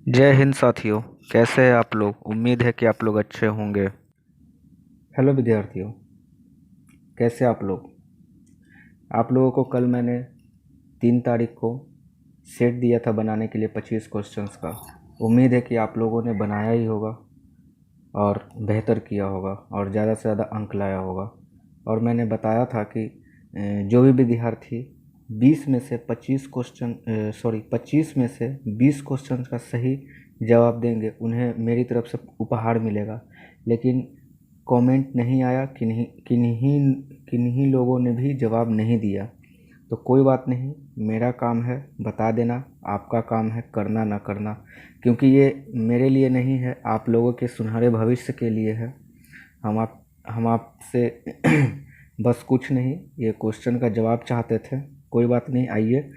जय हिंद साथियों। कैसे हैं आप लोग? उम्मीद है कि आप लोग अच्छे होंगे। हेलो विद्यार्थियों, कैसे आप लोग? आप लोगों को कल मैंने 3 तारीख को सेट दिया था बनाने के लिए 25 क्वेश्चंस का। उम्मीद है कि आप लोगों ने बनाया ही होगा और बेहतर किया होगा और ज़्यादा से ज़्यादा अंक लाया होगा। और मैंने बताया था कि जो भी विद्यार्थी 20 में से 25 में से 20 क्वेश्चन का सही जवाब देंगे उन्हें मेरी तरफ से उपहार मिलेगा। लेकिन कमेंट नहीं आया, किन्हीं लोगों ने भी जवाब नहीं दिया। तो कोई बात नहीं, मेरा काम है बता देना, आपका काम है करना ना करना। क्योंकि ये मेरे लिए नहीं है, आप लोगों के सुनहरे भविष्य के लिए है। हम आपसे बस कुछ नहीं, ये क्वेश्चन का जवाब चाहते थे। कोई बात नहीं, आइए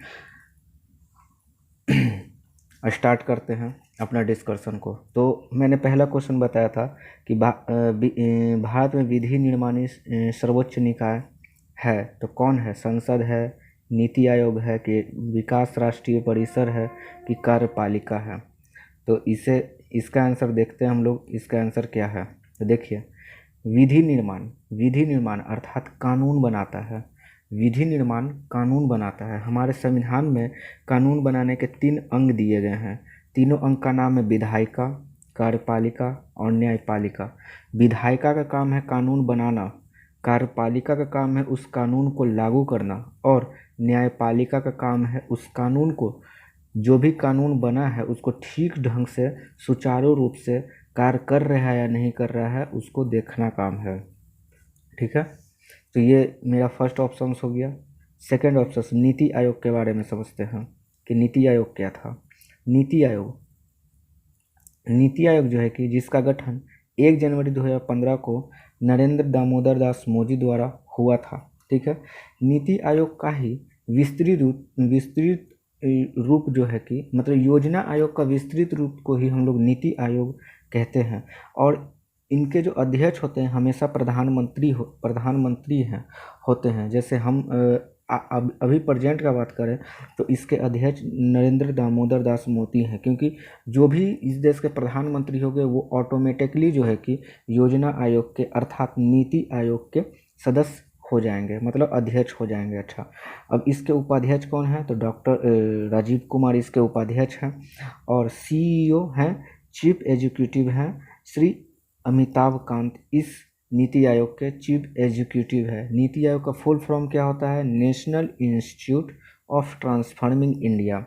स्टार्ट करते हैं अपना डिस्कशन को। तो मैंने पहला क्वेश्चन बताया था कि भारत में विधि निर्माणी सर्वोच्च निकाय है तो कौन है? संसद है, नीति आयोग है, कि विकास राष्ट्रीय परिषद है, कि कार्यपालिका है? तो इसका आंसर देखते हैं हम लोग। इसका आंसर क्या है? तो देखिए, विधि निर्माण अर्थात कानून बनाता है। विधि निर्माण कानून बनाता है। हमारे संविधान में कानून बनाने के 3 अंग दिए गए हैं। तीनों अंग का नाम है विधायिका, कार्यपालिका और न्यायपालिका। विधायिका का काम है कानून बनाना, कार्यपालिका का काम है उस कानून को लागू करना, और न्यायपालिका का काम है उस कानून को, जो भी कानून बना है उसको ठीक ढंग से सुचारू रूप से कार्य कर रहा है या नहीं कर रहा है उसको देखना काम है। ठीक है, तो ये मेरा फर्स्ट ऑप्शन हो गया। सेकंड ऑप्शन नीति आयोग के बारे में समझते हैं कि नीति आयोग क्या था। नीति आयोग जो है कि जिसका गठन 1 जनवरी 2015 को नरेंद्र दामोदर दास मोदी द्वारा हुआ था। ठीक है, नीति आयोग का ही विस्तृत रूप जो है कि मतलब योजना आयोग का विस्तृत रूप को ही हम लोग नीति आयोग कहते हैं। और इनके जो अध्यक्ष होते हैं हमेशा प्रधानमंत्री हैं होते हैं। जैसे हम अभी प्रेजेंट का बात करें तो इसके अध्यक्ष नरेंद्र दामोदर दास मोदी हैं, क्योंकि जो भी इस देश के प्रधानमंत्री हो गए वो ऑटोमेटिकली जो है कि योजना आयोग के अर्थात नीति आयोग के सदस्य हो जाएंगे, मतलब अध्यक्ष हो जाएंगे। अच्छा, अब इसके उपाध्यक्ष कौन है? तो डॉक्टर राजीव कुमार इसके उपाध्यक्ष हैं, और सीईओ हैं, चीफ एग्जीक्यूटिव हैं श्री अमिताभ कांत इस नीति आयोग के चीफ एग्जीक्यूटिव है। नीति आयोग का फुल फॉर्म क्या होता है? National institute of transforming India.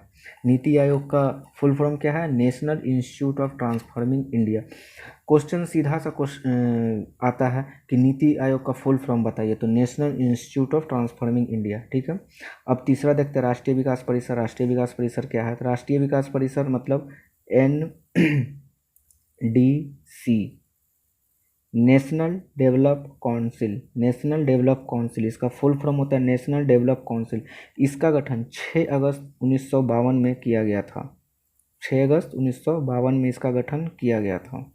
NITI Aayog का फुल फॉर्म क्या है? National institute of transforming India. Question सीधा सा क्वेश्चन आता है कि नीति आयोग का फुल फॉर्म बताइए, तो national institute of transforming India. ठीक है, अब तीसरा देखते हैं राष्ट्रीय विकास परिषद। राष्ट्रीय विकास परिषद क्या है? तो राष्ट्रीय विकास परिषद मतलब NDC, नेशनल डेवलप काउंसिल इसका फुल फॉर्म होता है नेशनल डेवलप काउंसिल। इसका गठन 6 अगस्त 1952 में किया गया था। 6 अगस्त 1952 में इसका गठन किया गया था।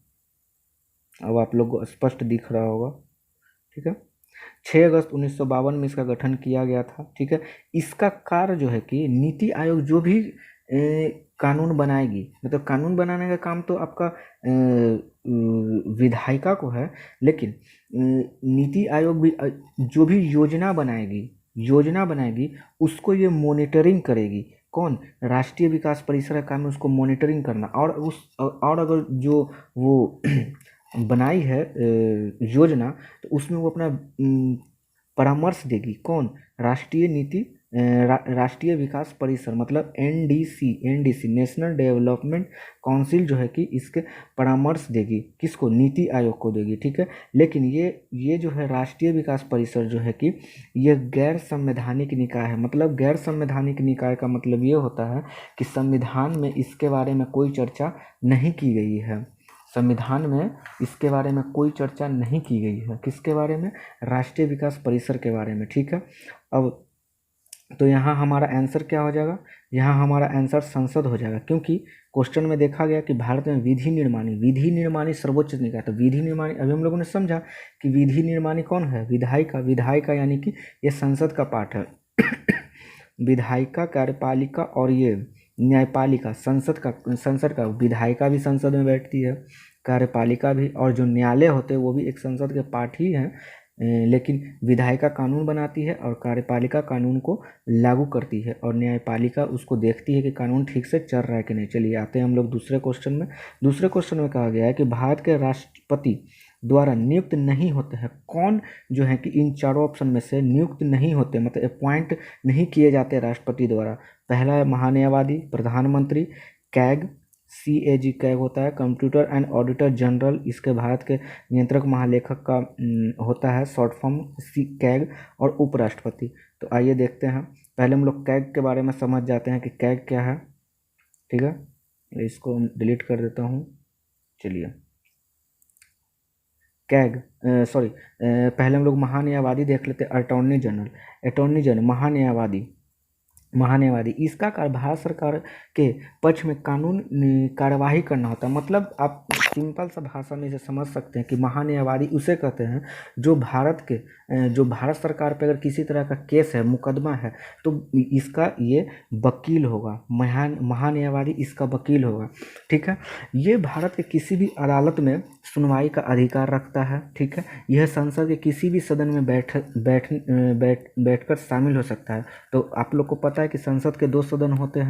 अब आप लोग को स्पष्ट दिख रहा होगा। ठीक है, 6 अगस्त 1952 में इसका गठन किया गया था। ठीक है, इसका कार्य जो है कि नीति आयोग जो भी कानून बनाएगी, मतलब कानून बनाने का काम तो आपका विधायिका को है, लेकिन नीति आयोग भी जो भी योजना बनाएगी उसको ये मॉनिटरिंग करेगी। कौन? राष्ट्रीय विकास परिषद का काम है उसको मॉनिटरिंग करना। और अगर जो वो बनाई है योजना, तो उसमें वो अपना परामर्श देगी। कौन? राष्ट्रीय विकास परिषद मतलब NDC नेशनल डेवलपमेंट काउंसिल जो है कि इसके परामर्श देगी। किसको? नीति आयोग को देगी। ठीक है, लेकिन ये जो है राष्ट्रीय विकास परिषद जो है कि ये गैर संवैधानिक निकाय है। मतलब गैर संवैधानिक निकाय का मतलब ये होता है कि संविधान में इसके बारे में कोई चर्चा नहीं की गई है। संविधान में इसके बारे में कोई चर्चा नहीं की गई है। किसके बारे में? राष्ट्रीय विकास परिषद के बारे में। ठीक है, अब तो यहाँ हमारा आंसर क्या हो जाएगा? यहाँ हमारा आंसर संसद हो जाएगा, क्योंकि क्वेश्चन में देखा गया कि भारत में विधि निर्माणी सर्वोच्च निकाय। तो विधि निर्माणी अभी हम लोगों ने समझा कि विधि निर्माणी कौन है? विधायिका यानी कि ये संसद का पार्ट है। विधायिका, कार्यपालिका और ये न्यायपालिका संसद का विधायिका भी संसद में बैठती है, कार्यपालिका भी, और जो न्यायालय होते हैं वो भी एक संसद के पार्ट ही हैं। लेकिन विधायिका कानून बनाती है और कार्यपालिका कानून को लागू करती है, और न्यायपालिका उसको देखती है कि कानून ठीक से चल रहा है कि नहीं। चलिए आते हैं हम लोग दूसरे क्वेश्चन में। दूसरे क्वेश्चन में कहा गया है कि भारत के राष्ट्रपति द्वारा नियुक्त नहीं होते हैं कौन, जो है कि इन चारों ऑप्शन में से नियुक्त नहीं होते, मतलब अपॉइंट नहीं किए जाते राष्ट्रपति द्वारा। पहला है महान्यायवादी, प्रधानमंत्री, कैग, CAG कैग होता है, कंप्यूटर एंड ऑडिटर जनरल, इसके भारत के नियंत्रक महालेखक का होता है शॉर्ट फॉर्म कैग, और उपराष्ट्रपति। तो आइए देखते हैं, पहले हम लोग कैग के बारे में समझ जाते हैं कि कैग क्या है। ठीक है, इसको डिलीट कर देता हूँ। चलिए कैग पहले हम लोग महान्यायवादी देख लेते हैं। अटॉर्नी जनरल महान्यायवादी इसका कार्य भारत सरकार के पक्ष में कानून कार्यवाही करना होता है। मतलब आप सिंपल सा भाषा में इसे समझ सकते हैं कि महान्यायवादी उसे कहते हैं जो भारत सरकार पे अगर किसी तरह का केस है, मुकदमा है, तो इसका ये वकील होगा। महान्यायवादी इसका वकील होगा। ठीक है, ये भारत के किसी भी अदालत में सुनवाई का अधिकार रखता है। ठीक है, यह संसद के किसी भी सदन में बैठकर शामिल हो सकता है। तो आप लोग को पता है कि संसद के दो सदन होते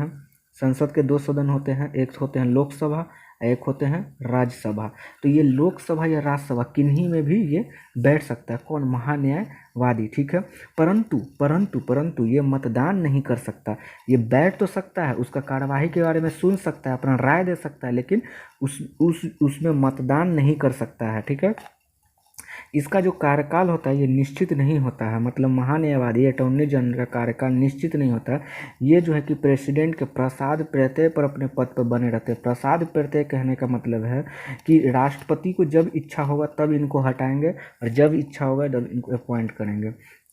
हैं, एक होते हैं लोकसभा, एक होते हैं राज्यसभा। तो ये लोकसभा या राज्यसभा किन्हीं में भी ये बैठ सकता है। कौन? महान्यायवादी। ठीक है, परंतु ये मतदान नहीं कर सकता। ये बैठ तो सकता है, उसका कार्यवाही के बारे में सुन सकता है, अपना राय दे सकता है, लेकिन उसमें मतदान नहीं कर सकता है। ठीक है, इसका जो कार्यकाल होता है ये निश्चित नहीं होता है। मतलब महान्यायवादी अटॉर्नी जनरल का कार्यकाल निश्चित नहीं होता है। ये जो है कि प्रेसिडेंट के प्रसाद प्रत्यय पर अपने पद पर बने रहते हैं। प्रसाद प्रत्यय कहने का मतलब है कि राष्ट्रपति को जब इच्छा होगा तब इनको हटाएंगे, और जब इच्छा होगा तब इनको अपॉइंट करेंगे।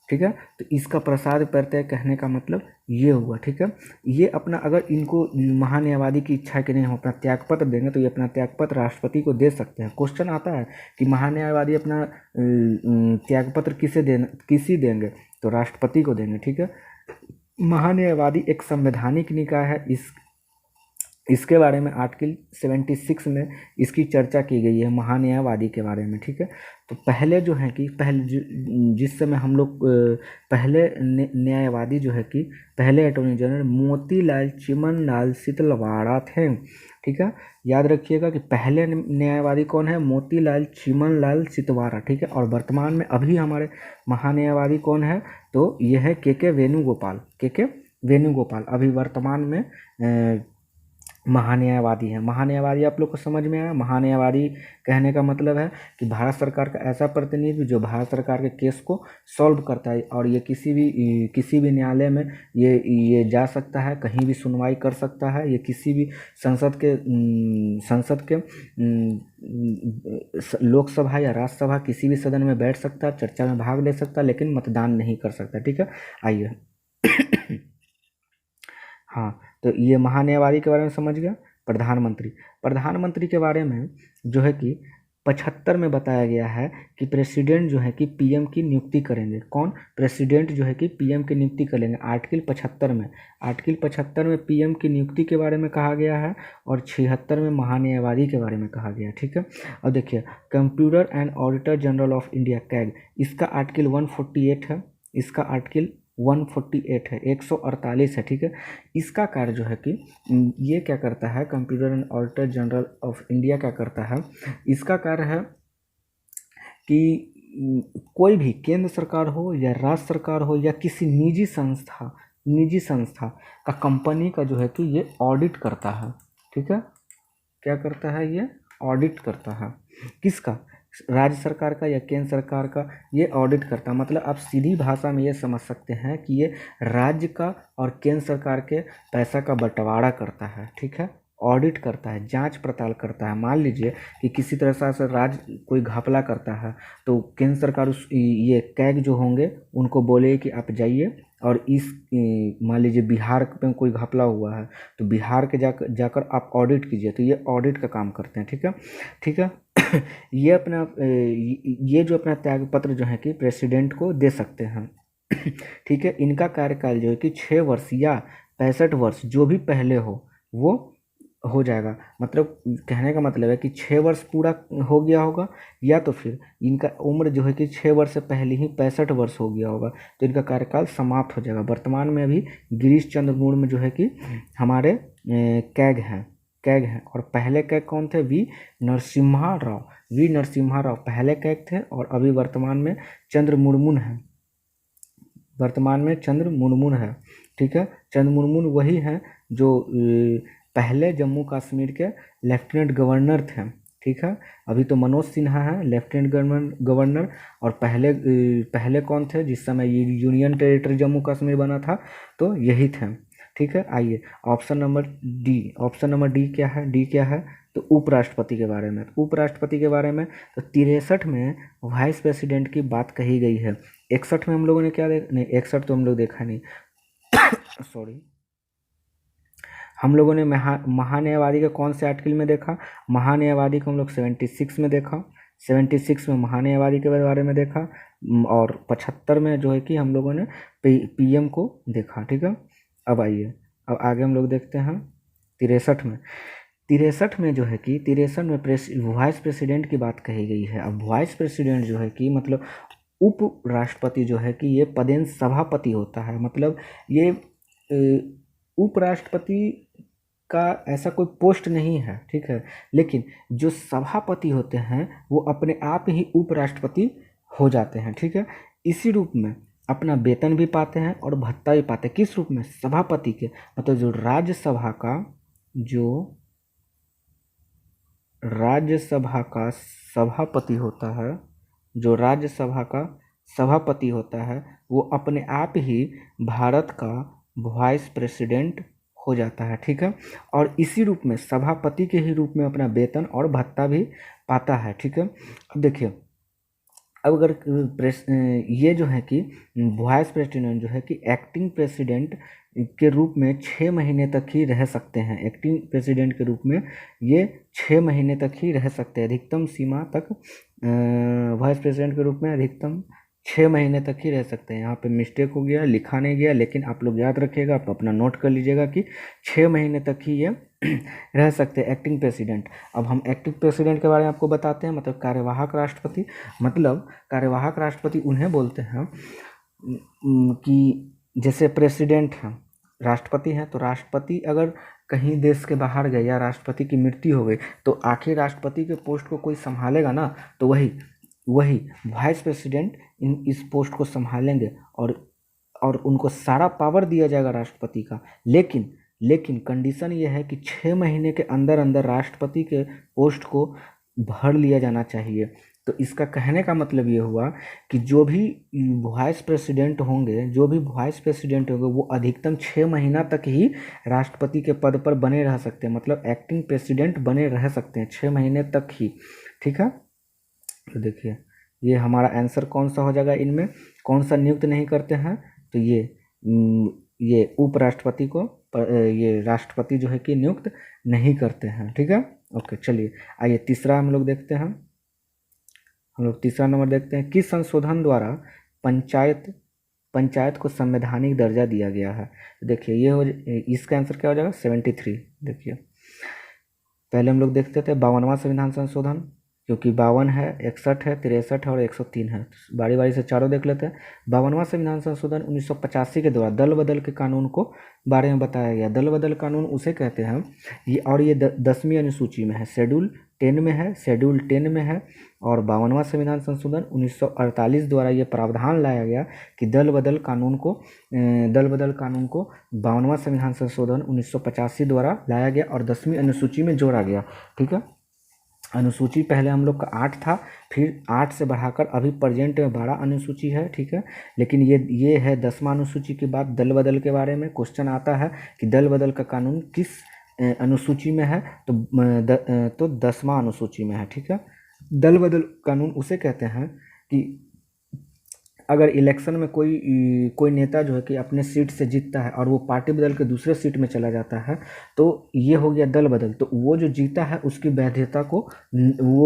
ठीक है, तो इसका प्रसाद प्रत्यय कहने का मतलब ये हुआ। ठीक है, ये अपना, अगर इनको महान्यायवादी की इच्छा है कि नहीं हम अपना त्यागपत्र देंगे, तो ये अपना त्यागपत्र राष्ट्रपति को दे सकते हैं। क्वेश्चन आता है कि महान्यायवादी अपना त्यागपत्र किसी देंगे, तो राष्ट्रपति को देंगे। ठीक है, महान्यायवादी एक संवैधानिक निकाय है। इसके बारे में आर्टिकल 76 में इसकी चर्चा की गई है, महान्यायवादी के बारे में। ठीक है, तो पहले जो है कि जिस समय हम लोग पहले न्यायवादी जो है कि पहले अटॉर्नी जनरल मोतीलाल चिमनलाल सितलवाड़ा थे। ठीक है, याद रखिएगा कि पहले न्यायवादी कौन है? मोतीलाल चिमनलाल सितवारा। ठीक है, और वर्तमान में अभी हमारे महान्यायवादी कौन है? तो यह है के वेणुगोपाल अभी वर्तमान में महान्यायवादी है। महान्यायवादी आप लोग को समझ में आया? महान्यायवादी कहने का मतलब है कि भारत सरकार का ऐसा प्रतिनिधि जो भारत सरकार के केस को सॉल्व करता है, और ये किसी भी न्यायालय में ये जा सकता है, कहीं भी सुनवाई कर सकता है। ये किसी भी संसद के लोकसभा या राज्यसभा किसी भी सदन में बैठ सकता है, चर्चा में भाग ले सकता है, लेकिन मतदान नहीं कर सकता। ठीक है, आइए हाँ, तो ये महान्यायवादी के बारे में समझ गया। प्रधानमंत्री के बारे में जो है कि 75 में बताया गया है कि प्रेसिडेंट जो है कि पीएम की नियुक्ति करेंगे। कौन? प्रेसिडेंट जो है कि पीएम की नियुक्ति करेंगे। आर्टिकल 75 में पीएम की नियुक्ति के बारे में कहा गया है, और 76 में महान्यायवादी के बारे में कहा गया है। ठीक है, और देखिए computer and auditor general of India CAG, इसका आर्टिकल 148 है, 148 है। ठीक है, इसका कार्य जो है कि ये क्या करता है, computer and auditor general of India क्या करता है, इसका कार्य है कि कोई भी केंद्र सरकार हो या राज्य सरकार हो या किसी निजी संस्था का कंपनी का जो है कि ये ऑडिट करता है। ठीक है, क्या करता है? ये ऑडिट करता है। किसका? राज्य सरकार का या केंद्र सरकार का ये ऑडिट करता है। मतलब आप सीधी भाषा में ये समझ सकते हैं कि ये राज्य का और केंद्र सरकार के पैसा का बंटवारा करता है। ठीक है, ऑडिट करता है, जांच पड़ताल करता है। मान लीजिए कि किसी तरह से राज्य कोई घपला करता है, तो केंद्र सरकार ये कैग जो होंगे उनको बोले कि आप जाइए और मान लीजिए बिहार में कोई घपला हुआ है, तो बिहार के जाकर आप ऑडिट कीजिए। तो ये ऑडिट का काम करते हैं। ठीक है ये जो अपना त्यागपत्र जो है कि प्रेसिडेंट को दे सकते हैं। ठीक है, इनका कार्यकाल जो है कि 6 वर्ष या 65 वर्ष जो भी पहले हो, वो हो जाएगा। मतलब कहने का मतलब है कि 6 वर्ष पूरा हो गया होगा, या तो फिर इनका उम्र जो है कि 6 वर्ष से पहले ही 65 वर्ष हो गया होगा, तो इनका कार्यकाल समाप्त हो जाएगा। वर्तमान में अभी गिरीश चंद्र मुर्मू जो है कि हमारे कैग हैं और पहले कैग कौन थे? वी नरसिम्हा राव पहले कैग थे और अभी वर्तमान में चंद्र मुर्मू हैं। ठीक है, चंद्र मुर्मू वही हैं जो पहले जम्मू कश्मीर के लेफ्टिनेंट गवर्नर थे। ठीक है, अभी तो मनोज सिन्हा है लेफ्टिनेंट गवर्नर, और पहले कौन थे जिस समय ये यूनियन टेरिटरी जम्मू कश्मीर बना था? तो यही थे। ठीक है, आइए ऑप्शन नंबर डी क्या है? तो उपराष्ट्रपति के बारे में। तो 63 में वाइस प्रेसिडेंट की बात कही गई है। 61 में हम लोगों ने क्या नहीं, 61 तो हम लोग देखा नहीं सॉरी। हम लोगों ने महान्यायवादी का कौन से आर्टिकल में देखा? महान्यायवादी को हम लोग 76 में देखा। 76 में महान्यायवादी के बारे में देखा, और 75 में जो है कि हम लोगों ने पीएम को देखा। ठीक है, अब आइए, अब आगे हम लोग देखते हैं 63 में जो है कि 63 में वाइस प्रेसिडेंट की बात कही गई है। अब वाइस प्रेसिडेंट जो है कि मतलब उप राष्ट्रपति जो है कि ये पदेन सभापति होता है। मतलब ये उपराष्ट्रपति का ऐसा कोई पोस्ट नहीं है। ठीक है, लेकिन जो सभापति होते हैं वो अपने आप ही उपराष्ट्रपति हो जाते हैं। ठीक है, इसी रूप में अपना वेतन भी पाते हैं और भत्ता भी पाते हैं। किस रूप में? सभापति के, मतलब जो राज्यसभा का सभापति होता है, वो अपने आप ही भारत का वाइस प्रेसिडेंट हो जाता है। ठीक है, और इसी रूप में सभापति के ही रूप में अपना वेतन और भत्ता भी पाता है। ठीक है, अब देखिए, अब अगर ये जो है कि वाइस प्रेसिडेंट जो है कि एक्टिंग प्रेसिडेंट के रूप में 6 महीने तक ही रह सकते हैं। एक्टिंग प्रेसिडेंट के रूप में ये 6 महीने तक ही रह सकते हैं। अधिकतम सीमा तक वाइस प्रेसिडेंट के रूप में अधिकतम 6 महीने तक ही रह सकते हैं। यहाँ पे मिस्टेक हो गया, लिखा नहीं गया, लेकिन आप लोग याद रखिएगा, आप अपना नोट कर लीजिएगा कि 6 महीने तक ही ये रह सकते हैं एक्टिंग प्रेसिडेंट। अब हम एक्टिंग प्रेसिडेंट के बारे में आपको बताते हैं। मतलब कार्यवाहक राष्ट्रपति उन्हें बोलते हैं कि जैसे प्रेसिडेंट हैं, राष्ट्रपति हैं, तो राष्ट्रपति अगर कहीं देश के बाहर गए या राष्ट्रपति की मृत्यु हो गई तो आखिर राष्ट्रपति के पोस्ट को कोई संभालेगा ना, तो वही वाइस प्रेसिडेंट इस पोस्ट को संभालेंगे और उनको सारा पावर दिया जाएगा राष्ट्रपति का। लेकिन कंडीशन ये है कि 6 महीने के अंदर अंदर राष्ट्रपति के पोस्ट को भर लिया जाना चाहिए। तो इसका कहने का मतलब ये हुआ कि जो भी वाइस प्रेसिडेंट होंगे वो अधिकतम 6 महीना तक ही राष्ट्रपति के पद पर बने रह सकते हैं। मतलब एक्टिंग प्रेसिडेंट बने रह सकते हैं 6 महीने तक ही। ठीक है, तो देखिए ये हमारा आंसर कौन सा हो जाएगा? इनमें कौन सा नियुक्त नहीं करते हैं? तो ये उपराष्ट्रपति को ये राष्ट्रपति जो है कि नियुक्त नहीं करते हैं। ठीक है, ओके, चलिए आइए तीसरा हम लोग देखते हैं। हम लोग तीसरा नंबर देखते हैं, किस संशोधन द्वारा पंचायत को संवैधानिक दर्जा दिया गया है? देखिए इसका आंसर क्या हो जाएगा? 73। देखिए पहले हम लोग देखते थे 52वां संविधान संशोधन, क्योंकि 52 है, 61 है, 63 है और 103 है। बारी बारी से चारों देख लेते हैं। 52वां संविधान संशोधन 1985 के द्वारा दल बदल के कानून को बारे में बताया गया। दल बदल कानून उसे कहते हैं ये 10वीं अनुसूची में है, शेड्यूल 10 में है। और 52वां संविधान संशोधन 1948 द्वारा ये प्रावधान लाया गया कि दल बदल कानून को 52वां संविधान संशोधन 1985 द्वारा लाया गया और 10वीं अनुसूची में जोड़ा गया। ठीक है, अनुसूची पहले हम लोग का 8 था, फिर 8 से बढ़ाकर अभी प्रेजेंट में 12 अनुसूची है। ठीक है, लेकिन ये है 10वां अनुसूची के बाद दल बदल के बारे में क्वेश्चन आता है कि दल बदल का कानून किस अनुसूची में है? तो 10वां अनुसूची में है। ठीक है, दल बदल कानून उसे कहते हैं कि अगर इलेक्शन में कोई नेता जो है कि अपने सीट से जीतता है और वो पार्टी बदल के दूसरे सीट में चला जाता है, तो ये हो गया दल बदल। तो वो जो जीता है उसकी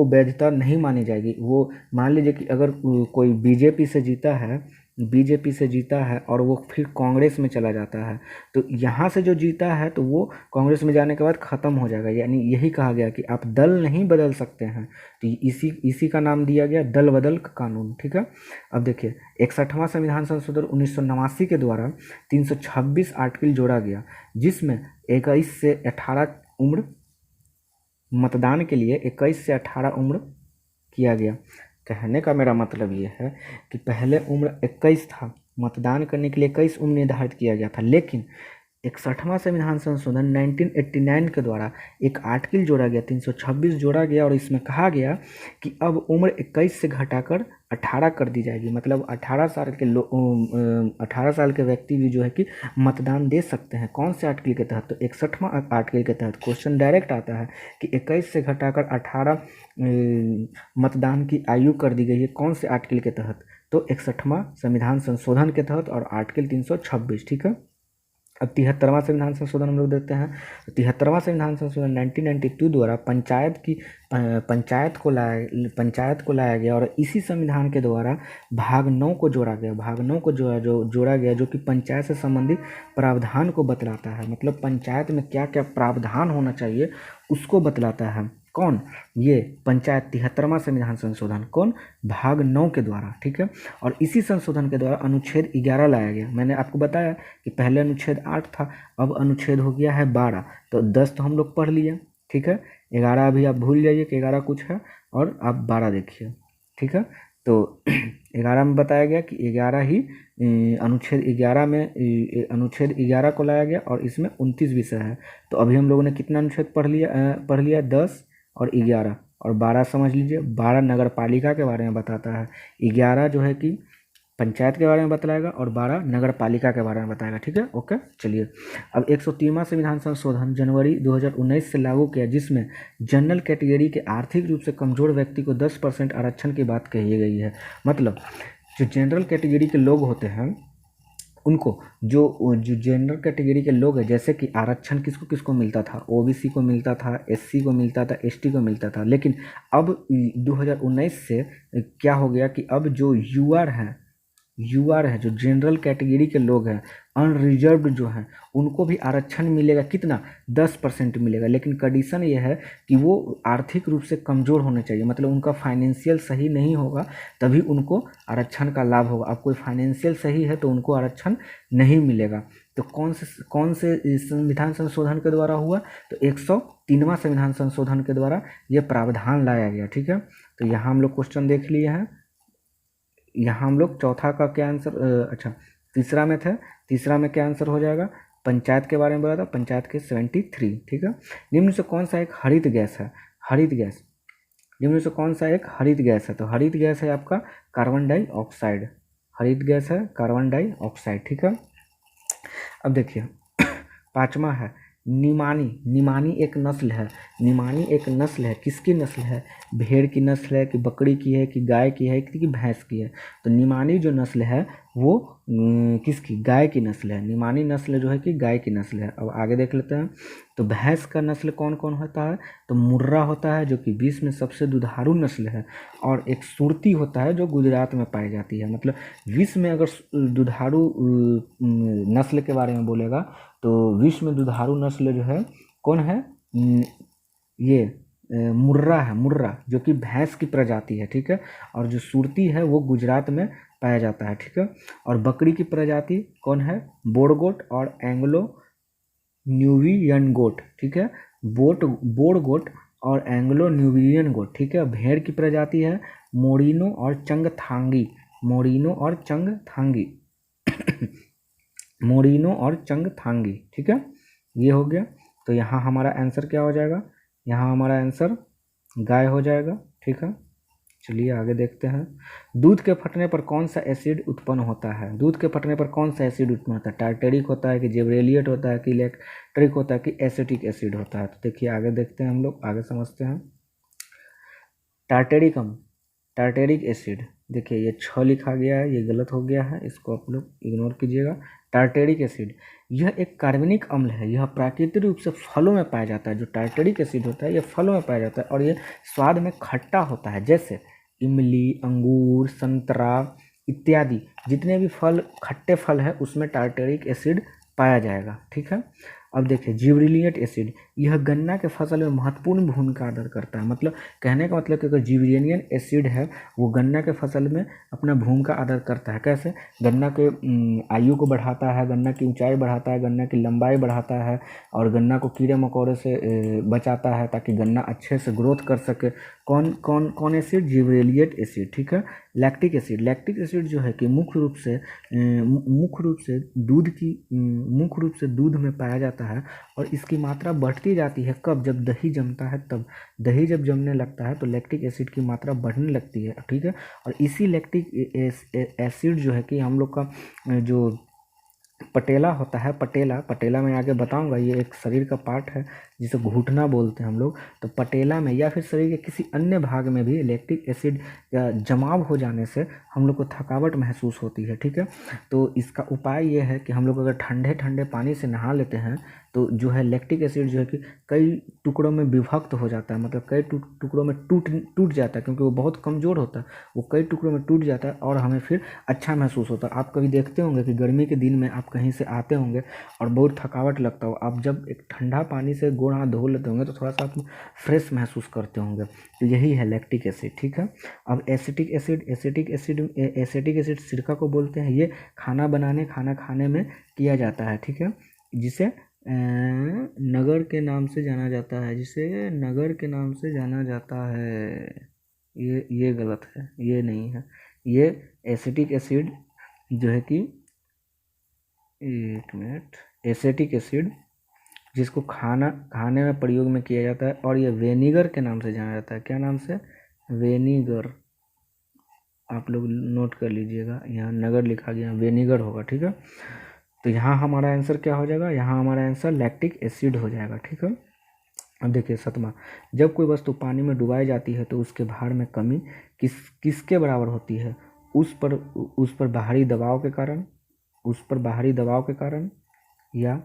वैधता नहीं मानी जाएगी। वो मान लीजिए कि अगर कोई बीजेपी से जीता है बीजेपी से जीता है और वो फिर कांग्रेस में चला जाता है, तो यहाँ से जो जीता है तो वो कांग्रेस में जाने के बाद ख़त्म हो जाएगा, यानी यही कहा गया कि आप दल नहीं बदल सकते हैं, तो इसी का नाम दिया गया दल बदल कानून। ठीक है, अब देखिए 61वां संविधान संशोधन 1989 के द्वारा 326 आर्टिकल जोड़ा गया, जिसमें 21 से 18 उम्र मतदान के लिए 21 से 18 उम्र किया गया। कहने का मेरा मतलब ये है कि पहले उम्र 21 था, मतदान करने के लिए 21 उम्र निर्धारित किया गया था, लेकिन 61वां संविधान संशोधन 1989 के द्वारा एक आर्टिकल जोड़ा गया, 326 जोड़ा गया, और इसमें कहा गया कि अब उम्र 21 से घटाकर 18 कर दी जाएगी, मतलब 18 साल के 18 साल के व्यक्ति भी जो है कि मतदान दे सकते हैं। कौन से आर्टिकल के तहत? तो 61वां आर्टिकल के तहत। क्वेश्चन डायरेक्ट आता है कि 21 से घटाकर 18 मतदान की आयु कर दी गई है, कौन से आर्टिकल के तहत? तो 61वां संविधान संशोधन के तहत और आर्टिकल 326। ठीक है, अब 73वां संविधान संशोधन हम लोग देखते हैं। तो 73वां संविधान संशोधन 1992 द्वारा पंचायत को लाया गया, और इसी संविधान के द्वारा भाग 9 को जोड़ा गया। भाग 9 को जोड़ा गया जो कि पंचायत से संबंधित प्रावधान को बतलाता है, मतलब पंचायत में क्या क्या प्रावधान होना चाहिए उसको बतलाता है। कौन? ये पंचायत 73वां संविधान संशोधन, कौन? भाग 9 के द्वारा। ठीक है, और इसी संशोधन के द्वारा अनुच्छेद 11 लाया गया। मैंने आपको बताया कि पहले अनुच्छेद 8 था, अब अनुच्छेद हो गया है 12, तो 10 तो हम लोग पढ़ लिए। ठीक है, 11 अभी आप भूल जाइए कि 11 कुछ है, और आप 12 देखिए। ठीक है, तो 11 में बताया गया कि 11 ही अनुच्छेद 11 में अनुच्छेद 11 को लाया गया, और इसमें 29 विषय है। तो अभी हम लोगों ने कितना अनुच्छेद पढ़ लिया? 10 और 11 और 12 समझ लीजिए। 12 नगर पालिका के बारे में बताता है, 11 जो है कि पंचायत के बारे में बतलाएगा, और 12 नगर पालिका के बारे में बताएगा। ठीक है, ओके। चलिए, अब 103वां संविधान संशोधन जनवरी 2019 से लागू किया, जिसमें जनरल कैटेगरी के आर्थिक रूप से कमजोर व्यक्ति को 10% आरक्षण की बात कही गई है। मतलब जो जनरल कैटेगरी के लोग होते हैं उनको, जो जनरल कैटेगरी के लोग हैं, जैसे कि आरक्षण किसको किसको मिलता था? ओबीसी को मिलता था, एससी को मिलता था, एसटी को मिलता था, लेकिन अब 2019 से क्या हो गया कि अब जो यूआर है, जो जनरल कैटेगरी के लोग हैं, अनरिजर्व्ड जो हैं, उनको भी आरक्षण मिलेगा। कितना? 10% मिलेगा, लेकिन कंडीशन ये है कि वो आर्थिक रूप से कमज़ोर होने चाहिए, मतलब उनका फाइनेंशियल सही नहीं होगा तभी उनको आरक्षण का लाभ होगा। अब कोई फाइनेंशियल सही है तो उनको आरक्षण नहीं मिलेगा। तो कौन से संविधान संशोधन के द्वारा हुआ? तो 103वां संविधान संशोधन के द्वारा ये प्रावधान लाया गया। ठीक है, तो यहाँ हम लोग क्वेश्चन देख लिए हैं। यहाँ हम लोग चौथा का क्या आंसर, अच्छा तीसरा में थे, तीसरा में क्या आंसर हो जाएगा? पंचायत के बारे में बोला था, पंचायत के 73। ठीक है, निम्न से कौन सा एक हरित गैस है? हरित गैस, निम्न से कौन सा एक हरित गैस है? तो हरित गैस है आपका कार्बन डाइऑक्साइड। हरित गैस है कार्बन डाइऑक्साइड। ठीक है, अब देखिए 5वां है निमानी। निमानी एक नस्ल है। निमानी एक नस्ल है, किसकी नस्ल है? भेड़ की नस्ल है कि बकरी की है कि गाय की है कि भैंस की है? तो निमानी जो नस्ल है वो किसकी? गाय की नस्ल है। निमानी नस्ल जो है कि गाय की नस्ल है। अब आगे देख लेते हैं। तो भैंस का नस्ल कौन कौन होता है? तो मुर्रा होता है जो कि विश्व में सबसे दुधारू नस्ल है, और एक सुरती होता है जो गुजरात में पाई जाती है। मतलब विश्व में अगर दुधारू नस्ल के बारे में बोलेगा तो विश्व में दुधारू नस्ल जो है कौन है? ये मुर्रा है। मुर्रा जो कि भैंस की प्रजाति है। ठीक है, और जो सुरती है वो गुजरात में पाया जाता है। ठीक है, और बकरी की प्रजाति कौन है? बोरगोट और एंग्लो न्यूबियन गोट। ठीक है, बोर गोट और एंग्लो न्यूबियन गोट। ठीक है, भेड़ की प्रजाति है मोरिनो और चंगथांगी। मोरिनो और चंगथांगी मोरिनो और चंगथांगी। ठीक है, ये हो गया। तो यहाँ हमारा आंसर क्या हो जाएगा? यहाँ हमारा आंसर गाय हो जाएगा। ठीक है, चलिए आगे देखते हैं। दूध के फटने पर कौन सा एसिड उत्पन्न होता है? दूध के फटने पर कौन सा एसिड उत्पन्न होता है? टार्टेरिक होता है कि जिब्रेलिएट होता है कि इलेक्ट्रिक होता है कि एसिटिक एसिड होता है? तो देखिए आगे देखते हैं, हम लोग आगे समझते हैं। टार्टेरिक एसिड, देखिए ये 6 लिखा गया है, ये गलत हो गया है, इसको आप लोग इग्नोर कीजिएगा। टार्टेरिक एसिड यह एक कार्बनिक अम्ल है। यह प्राकृतिक रूप से फलों में पाया जाता है। जो टार्टेरिक एसिड होता है ये फलों में पाया जाता है, और ये स्वाद में खट्टा होता है, जैसे इमली, अंगूर, संतरा, इत्यादि जितने भी फल खट्टे फल है उसमें टार्टरिक एसिड पाया जाएगा। ठीक है। अब देखिए जिबरेलिक एसिड, यह गन्ना के फसल में महत्वपूर्ण भूमिका अदा करता है। मतलब कहने का मतलब कि अगर जिबरेलिक एसिड है वो गन्ना के फसल में अपना भूमिका अदा करता है। कैसे? गन्ना के आयु को बढ़ाता है, गन्ना की ऊंचाई बढ़ाता है, गन्ना की लंबाई बढ़ाता है और गन्ना को कीड़े मकोड़े से बचाता है ताकि गन्ना अच्छे से ग्रोथ कर सके। कौन कौन कौन एसिड? Gibberellic acid. ठीक है। लैक्टिक एसिड, लैक्टिक एसिड जो है कि मुख्य रूप से दूध में पाया जाता है और इसकी मात्रा बढ़ती जाती है। कब? जब दही जमता है तब। दही जब जमने लगता है तो लैक्टिक एसिड की मात्रा बढ़ने लगती है। ठीक है। और इसी लैक्टिक एसिड जो है कि हम लोग का जो पटेला होता है, पटेला मैं आगे बताऊंगा, ये एक शरीर का पार्ट है जिसे घुटना बोलते हैं हम लोग। तो पटेला में या फिर शरीर के किसी अन्य भाग में भी लैक्टिक एसिड जमाव हो जाने से हम लोग को थकावट महसूस होती है। ठीक है। तो इसका उपाय ये है कि हम लोग अगर ठंडे ठंडे पानी से नहा लेते हैं तो जो है लैक्टिक एसिड जो है कि कई टुकड़ों में विभक्त हो जाता है, मतलब कई टुकड़ों में टूट जाता है, क्योंकि वो बहुत कमज़ोर होता है, वो कई टुकड़ों में टूट जाता है और हमें फिर अच्छा महसूस होता है। आप कभी देखते होंगे कि गर्मी के दिन में आप कहीं से आते होंगे और बहुत थकावट लगता हो, आप जब एक ठंडा पानी से गोड़ हाथ धो लेते होंगे तो थोड़ा सा आप फ्रेश महसूस करते होंगे। तो यही है लैक्टिक एसिड। ठीक है। अब एसिटिक एसिड सिरका को बोलते हैं। ये खाना खाने में किया जाता है। ठीक है। जिसे नगर के नाम से जाना जाता है, ये गलत है, ये नहीं है। ये एसिटिक एसिड जो है कि एक मिनट, एसिटिक एसिड जिसको खाने में प्रयोग में किया जाता है और ये वेनिगर के नाम से जाना जाता है। क्या नाम से? वेनिगर। आप लोग नोट कर लीजिएगा, यहाँ नगर लिखा गया, वेनिगर होगा। ठीक है। तो यहाँ हमारा आंसर क्या हो जाएगा? यहाँ हमारा आंसर लैक्टिक एसिड हो जाएगा। ठीक है। अब देखिए सतमा, जब कोई वस्तु पानी में डुबाई जाती है तो उसके भार में कमी किसके बराबर होती है? उस पर बाहरी दबाव के कारण, या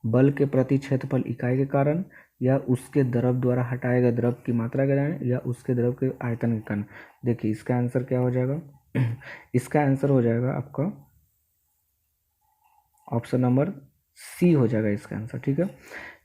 बल के प्रति क्षेत्रफल इकाई के कारण, या उसके द्रव द्वारा हटाए गए द्रव की मात्रा के कारण, या उसके द्रव के आयतन के कारण। देखिए इसका आंसर क्या हो जाएगा? इसका आंसर हो जाएगा आपका ऑप्शन नंबर सी हो जाएगा इसका आंसर। ठीक है।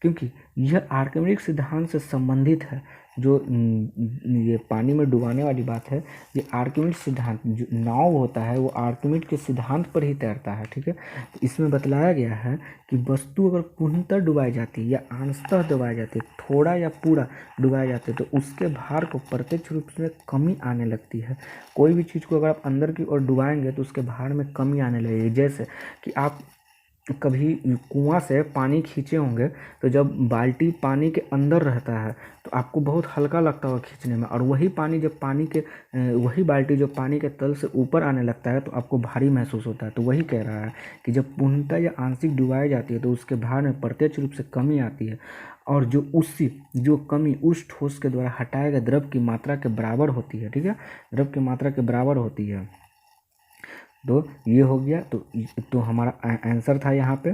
क्योंकि यह आर्किमिडीज सिद्धांत से संबंधित है। जो ये पानी में डुबाने वाली बात है, ये आर्किमिडीज सिद्धांत, जो नाव होता है वो आर्किमिडीज के सिद्धांत पर ही तैरता है। ठीक है। तो इसमें बतलाया गया है कि वस्तु अगर पूर्णतः डुबाई जाती है या अंशतः डुबाई जाती है, थोड़ा या पूरा डुबाई जाती है, तो उसके भार को प्रत्यक्ष रूप से कमी आने लगती है। कोई भी चीज़ को अगर आप अंदर की ओर डुबाएंगे तो उसके भार में कमी आने लगेगी। जैसे कि आप कभी कुआं से पानी खींचे होंगे तो जब बाल्टी पानी के अंदर रहता है तो आपको बहुत हल्का लगता होगा खींचने में, और वही बाल्टी जब पानी के तल से ऊपर आने लगता है तो आपको भारी महसूस होता है। तो वही कह रहा है कि जब पूर्णतः या आंशिक डुबाई जाती है तो उसके भार में प्रत्यक्ष रूप से कमी आती है, और जो कमी उस ठोस के द्वारा हटाए गए द्रव की मात्रा के बराबर होती है। ठीक है। द्रव की मात्रा के बराबर होती है। तो ये हो गया। तो हमारा आंसर था यहाँ पे,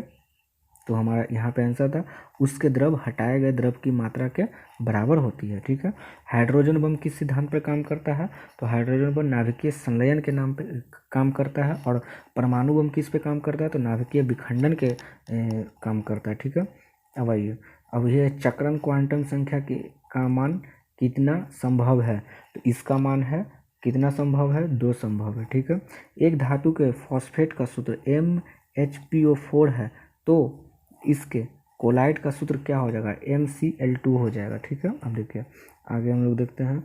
तो हमारा यहाँ पे आंसर था उसके द्रव हटाए गए द्रव की मात्रा के बराबर होती है। ठीक है। हाइड्रोजन बम किस सिद्धांत पर काम करता है? तो हाइड्रोजन बम नाभिकीय संलयन के नाम पे काम करता है। और परमाणु बम किस पे काम करता है? तो नाभिकीय विखंडन के काम करता है। ठीक है। अब आइए, अब ये चक्रण क्वांटम संख्या का मान कितना संभव है? तो इसका मान है कितना संभव है? 2 संभव है। ठीक है। एक धातु के फॉस्फेट का सूत्र MHPO4 है, तो इसके कोलाइड का सूत्र क्या हो जाएगा? MCl2 हो जाएगा। ठीक है। अब देखिए आगे हम लोग देखते हैं।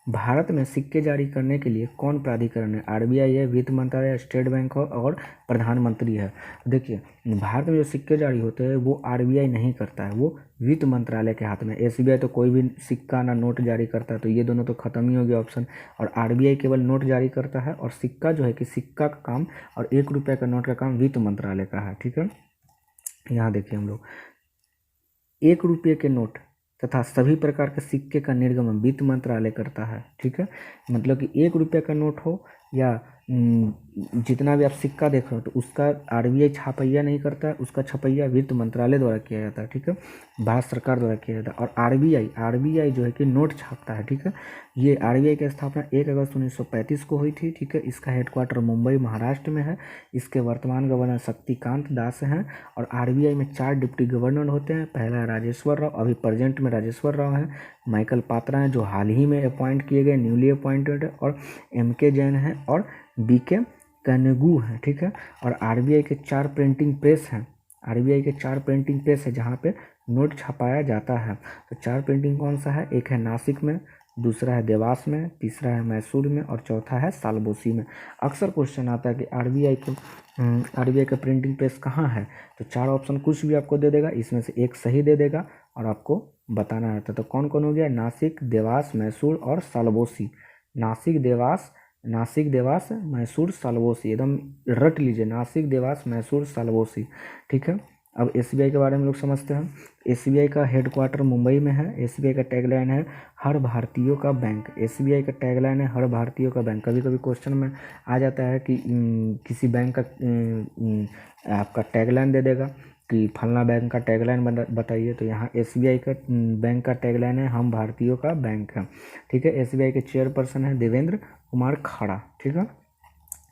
भारत में सिक्के जारी करने के लिए कौन प्राधिकरण है? RBI है, वित्त मंत्रालय, स्टेट बैंक और प्रधानमंत्री है। देखिए भारत में जो सिक्के जारी होते हैं वो RBI नहीं करता है, वो वित्त मंत्रालय के हाथ में। SBI तो कोई भी सिक्का ना नोट जारी करता है, तो ये दोनों तो खत्म ही हो गया ऑप्शन। और RBI केवल नोट जारी करता है, और सिक्का जो है कि सिक्का का काम और 1 रुपये का नोट का काम वित्त मंत्रालय का है। ठीक है। यहाँ देखिए हम लोग 1 रुपये के नोट तथा सभी प्रकार के सिक्के का निर्गमन वित्त मंत्रालय करता है। ठीक है। मतलब कि 1 रुपये का नोट हो या जितना भी आप सिक्का देख रहे हो तो उसका आरबीआई छापैया नहीं करता है, उसका छपैया वित्त मंत्रालय द्वारा किया जाता है, ठीक है, भारत सरकार द्वारा किया जाता है। और आरबीआई जो है कि नोट छापता है, ठीक है। ये आरबीआई की स्थापना 1 अगस्त 1935 को हुई थी, ठीक है। इसका हेडक्वार्टर मुंबई महाराष्ट्र में है। इसके वर्तमान गवर्नर शक्तिकांत दास हैं। और आरबीआई में 4 डिप्टी गवर्नर होते हैं। पहला है राजेश्वर राव, अभी प्रेजेंट में राजेश्वर राव हैं। माइकल पात्रा हैं जो हाल ही में अपॉइंट किए गए, न्यूली अपॉइंटेड है। और एम के जैन हैं और बी के कनगू हैं, ठीक है। और आरबीआई के 4 प्रिंटिंग प्रेस हैं। आरबीआई के 4 प्रिंटिंग प्रेस है जहाँ पे नोट छपाया जाता है। तो 4 प्रिंटिंग कौन सा है? एक है नासिक में, दूसरा है देवास में, तीसरा है मैसूर में और चौथा है सालबोसी में। अक्सर क्वेश्चन आता है कि आरबीआई का प्रिंटिंग प्रेस कहाँ है। तो 4 ऑप्शन कुछ भी आपको दे देगा, इसमें से एक सही दे देगा और आपको बताना रहता है। तो कौन कौन हो गया? नासिक, देवास, मैसूर और सालबोसी। नासिक, देवास, मैसूर, सालबोसी, एकदम रट लीजिए, नासिक, देवास, मैसूर, सालबोसी, ठीक है। अब एसबीआई के बारे में लोग समझते हैं। एसबीआई का हेडक्वार्टर मुंबई में है। एसबीआई का टैगलाइन है हर भारतीयों का बैंक। एसबीआई का टैगलाइन है हर भारतीयों का बैंक। कभी कभी क्वेश्चन में आ जाता है कि किसी बैंक का आपका टैगलाइन दे देगा कि फलना बैंक का टैगलाइन बताइए। तो यहाँ एसबीआई का बैंक का टैगलाइन है हम भारतीयों का बैंक है, ठीक है। एसबीआई के चेयरपर्सन है देवेंद्र कुमार खाड़ा, ठीक है।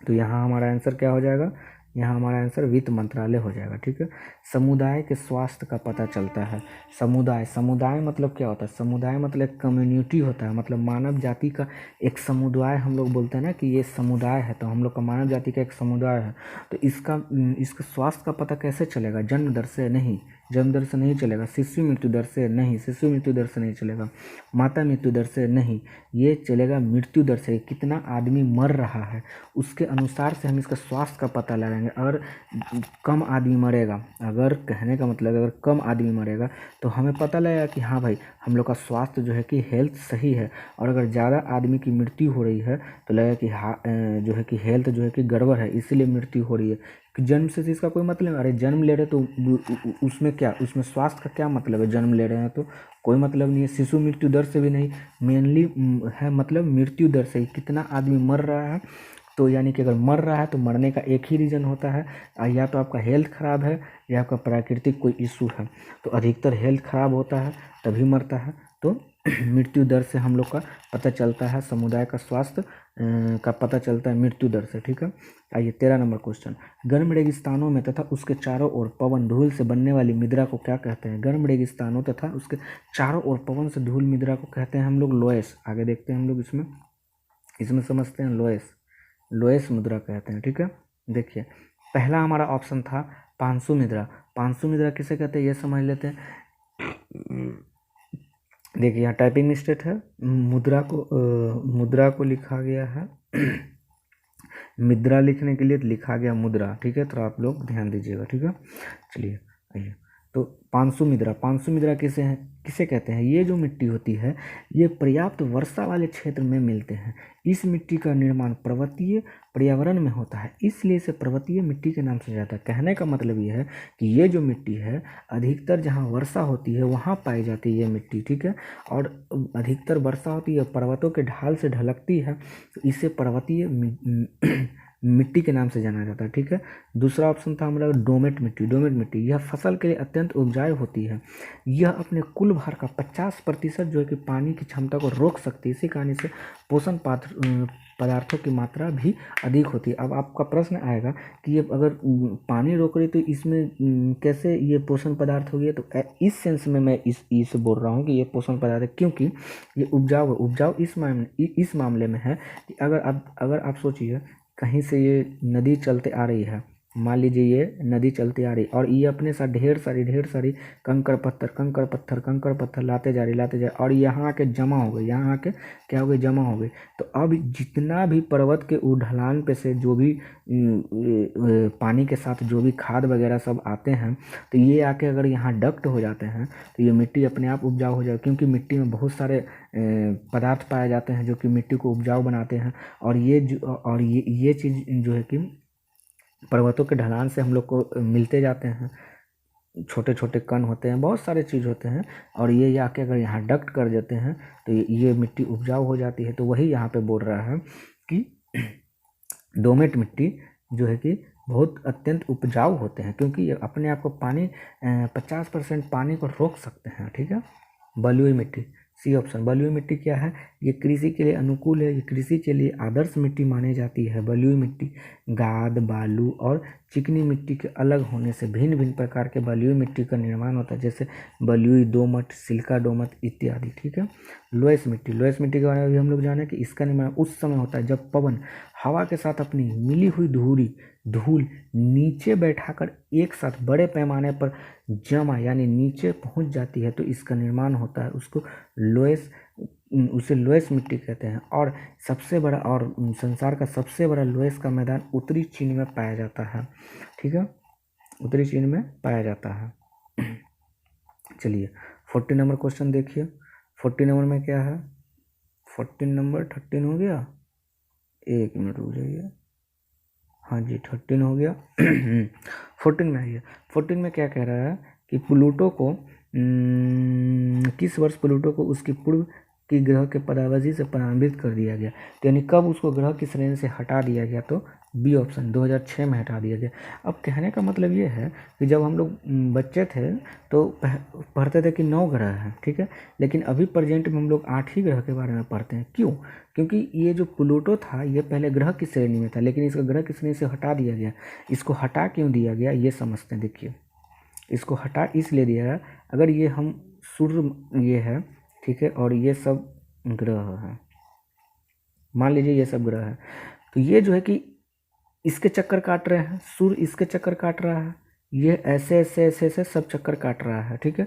तो यहाँ हमारा आंसर क्या हो जाएगा? यहाँ हमारा आंसर वित्त मंत्रालय हो जाएगा, ठीक है। समुदाय के स्वास्थ्य का पता चलता है। समुदाय मतलब क्या होता है? समुदाय मतलब एक कम्युनिटी होता है, मतलब मानव जाति का एक समुदाय। हम लोग बोलते हैं ना कि ये समुदाय है, तो हम लोग का मानव जाति का एक समुदाय है। तो इसका स्वास्थ्य का पता कैसे चलेगा? जन्म दर से नहीं, जन्म दर से नहीं चलेगा। शिशु मृत्यु दर से नहीं, शिशु मृत्यु दर से नहीं चलेगा। माता मृत्यु दर से नहीं, ये चलेगा मृत्यु दर से। कितना आदमी मर रहा है उसके अनुसार से हम इसका स्वास्थ्य का पता लगाएंगे। अगर कम आदमी मरेगा, अगर कहने का मतलब अगर कम आदमी मरेगा तो हमें पता लगेगा कि हाँ भाई हम लोग का स्वास्थ्य जो है कि हेल्थ सही है। और अगर ज़्यादा आदमी की मृत्यु हो रही है तो लगेगा कि जो है कि हेल्थ जो है कि गड़बड़ है, इसीलिए मृत्यु हो रही है। कि जन्म से इसका कोई मतलब, अरे जन्म ले रहे तो उसमें क्या, उसमें स्वास्थ्य का क्या मतलब है? जन्म ले रहे हैं तो कोई मतलब नहीं है। शिशु मृत्यु दर से भी नहीं, मेनली है मतलब मृत्यु दर से, कितना आदमी मर रहा है। तो यानी कि अगर मर रहा है तो मरने का एक ही रीज़न होता है, या तो आपका हेल्थ ख़राब है या आपका प्राकृतिक कोई इशू है। तो अधिकतर हेल्थ ख़राब होता है तभी मरता है। तो मृत्यु दर से हम लोग का पता चलता है, समुदाय का स्वास्थ्य का पता चलता है मृत्यु दर से, ठीक है। आइए 13 नंबर क्वेश्चन। गर्म रेगिस्तानों में तथा उसके चारों ओर पवन धूल से बनने वाली मृदा को क्या कहते हैं? गर्म रेगिस्तानों तथा उसके चारों ओर पवन से धूल मृदा को कहते हैं हम लोग लोएस। आगे देखते हैं हम लोग इसमें समझते हैं लोएस मुद्रा कहते हैं, ठीक है। देखिए पहला हमारा ऑप्शन था पांसु मुद्रा। पांसु मुद्रा किसे कहते हैं ये समझ लेते हैं। देखिए यहाँ टाइपिंग मिस्टेक है, मुद्रा को लिखा गया है मुद्रा लिखने के लिए लिखा गया मुद्रा, ठीक है। तो आप लोग ध्यान दीजिएगा, ठीक है। चलिए आइए, तो पांसु मुद्रा किसे कहते हैं? ये जो मिट्टी होती है ये पर्याप्त वर्षा वाले क्षेत्र में मिलते हैं। इस मिट्टी का निर्माण पर्वतीय पर्यावरण में होता है, इसलिए इसे पर्वतीय मिट्टी के नाम से जाता है। कहने का मतलब ये है कि ये जो मिट्टी है अधिकतर जहाँ वर्षा होती है वहाँ पाई जाती है ये मिट्टी, ठीक है। और अधिकतर वर्षा होती है, पर्वतों के ढाल से ढलकती है, तो इसे पर्वतीय मिट्टी के नाम से जाना जाता है, ठीक है। दूसरा ऑप्शन था हमारा डोमेट मिट्टी। यह फसल के लिए अत्यंत उपजाऊ होती है। यह अपने कुल भार का 50% जो है कि पानी की क्षमता को रोक सकती है। इसी कारण से पोषण पदार्थों की मात्रा भी अधिक होती है। अब आपका प्रश्न आएगा कि ये अगर पानी रोक रही तो इसमें कैसे ये पोषण पदार्थ हो गया? तो इस सेंस में मैं इस बोल रहा हूँ कि ये पोषण पदार्थ है, क्योंकि ये उपजाऊ इस मामले में है कि अगर आप सोचिए कहीं से ये नदी चलते आ रही है, मान लीजिए ये नदी चलती आ रही और ये अपने साथ ढेर सारी कंकड़ पत्थर लाते जा रही और यहाँ आके जमा हो गई, यहाँ आके क्या हो गई? जमा हो गई। तो अब जितना भी पर्वत के ढलान पे से जो भी पानी के साथ जो भी खाद वगैरह सब आते हैं, तो ये आके अगर यहाँ डक्ट हो जाते हैं तो ये मिट्टी अपने आप उपजाऊ हो जाए, क्योंकि मिट्टी में बहुत सारे पदार्थ पाए जाते हैं जो कि मिट्टी को उपजाऊ बनाते हैं। और ये चीज़ जो है कि पर्वतों के ढलान से हम लोग को मिलते जाते हैं। छोटे छोटे कण होते हैं, बहुत सारे चीज़ होते हैं, और ये आके अगर यहाँ डक्ट कर देते हैं तो ये मिट्टी उपजाऊ हो जाती है। तो वही यहाँ पे बोल रहा है कि दोमट मिट्टी जो है कि बहुत अत्यंत उपजाऊ होते हैं, क्योंकि ये अपने आप को पानी 50% पानी को रोक सकते हैं। ठीक है। बलुई मिट्टी, सी ऑप्शन। बलुई मिट्टी क्या है? ये कृषि के लिए अनुकूल है, ये कृषि के लिए आदर्श मिट्टी मानी जाती है। बलुई मिट्टी गाद, बालू और चिकनी मिट्टी के अलग होने से भिन्न भिन्न प्रकार के बलुई मिट्टी का निर्माण होता है, जैसे बलुई, दोमट, सिलिका दोमट इत्यादि। ठीक है। लोएस मिट्टी, लोएस मिट्टी के बारे में भी हम लोग जाने कि इसका निर्माण उस समय होता है जब पवन हवा के साथ अपनी मिली हुई धूल नीचे बैठाकर एक साथ बड़े पैमाने पर जमा यानी नीचे पहुंच जाती है, तो इसका निर्माण होता है, उसको लोएस उसे लोएस मिट्टी कहते हैं। और सबसे बड़ा और संसार का सबसे बड़ा लोएस का मैदान उत्तरी चीन में पाया जाता है। ठीक है। उत्तरी चीन में पाया जाता है। चलिए 14 नंबर क्वेश्चन देखिए। 14 नंबर में क्या है? 14 नंबर 13 हो गया, एक मिनट रुक जाइए। हाँ जी 13 हो गया। 14 में आइए। 14 में क्या कह रहा है कि प्लूटो को किस वर्ष प्लूटो को उसकी पूर्व की ग्रह के परावजी से परान्वित कर दिया गया? तो यानी कब उसको ग्रह की श्रेणी से हटा दिया गया? तो बी ऑप्शन 2006 में हटा दिया गया। अब कहने का मतलब ये है कि जब हम लोग बच्चे थे तो पढ़ते थे कि 9 ग्रह हैं। ठीक है। लेकिन अभी प्रेजेंट में हम लोग 8 ही ग्रह के बारे में पढ़ते हैं। क्यों? क्योंकि ये जो प्लूटो था ये पहले ग्रह की श्रेणी में था, लेकिन इसको ग्रह की श्रेणी से हटा दिया गया। इसको हटा क्यों दिया गया ये समझते हैं। देखिए इसको हटा इसलिए दिया गया, अगर ये हम सूर्य ये है, ठीक है, और ये सब ग्रह है, मान लीजिए ये सब ग्रह है, तो ये जो है कि इसके चक्कर काट रहे हैं, सूर्य इसके चक्कर काट रहा है, ये ऐसे ऐसे ऐसे ऐसे सब चक्कर काट रहा है। ठीक है।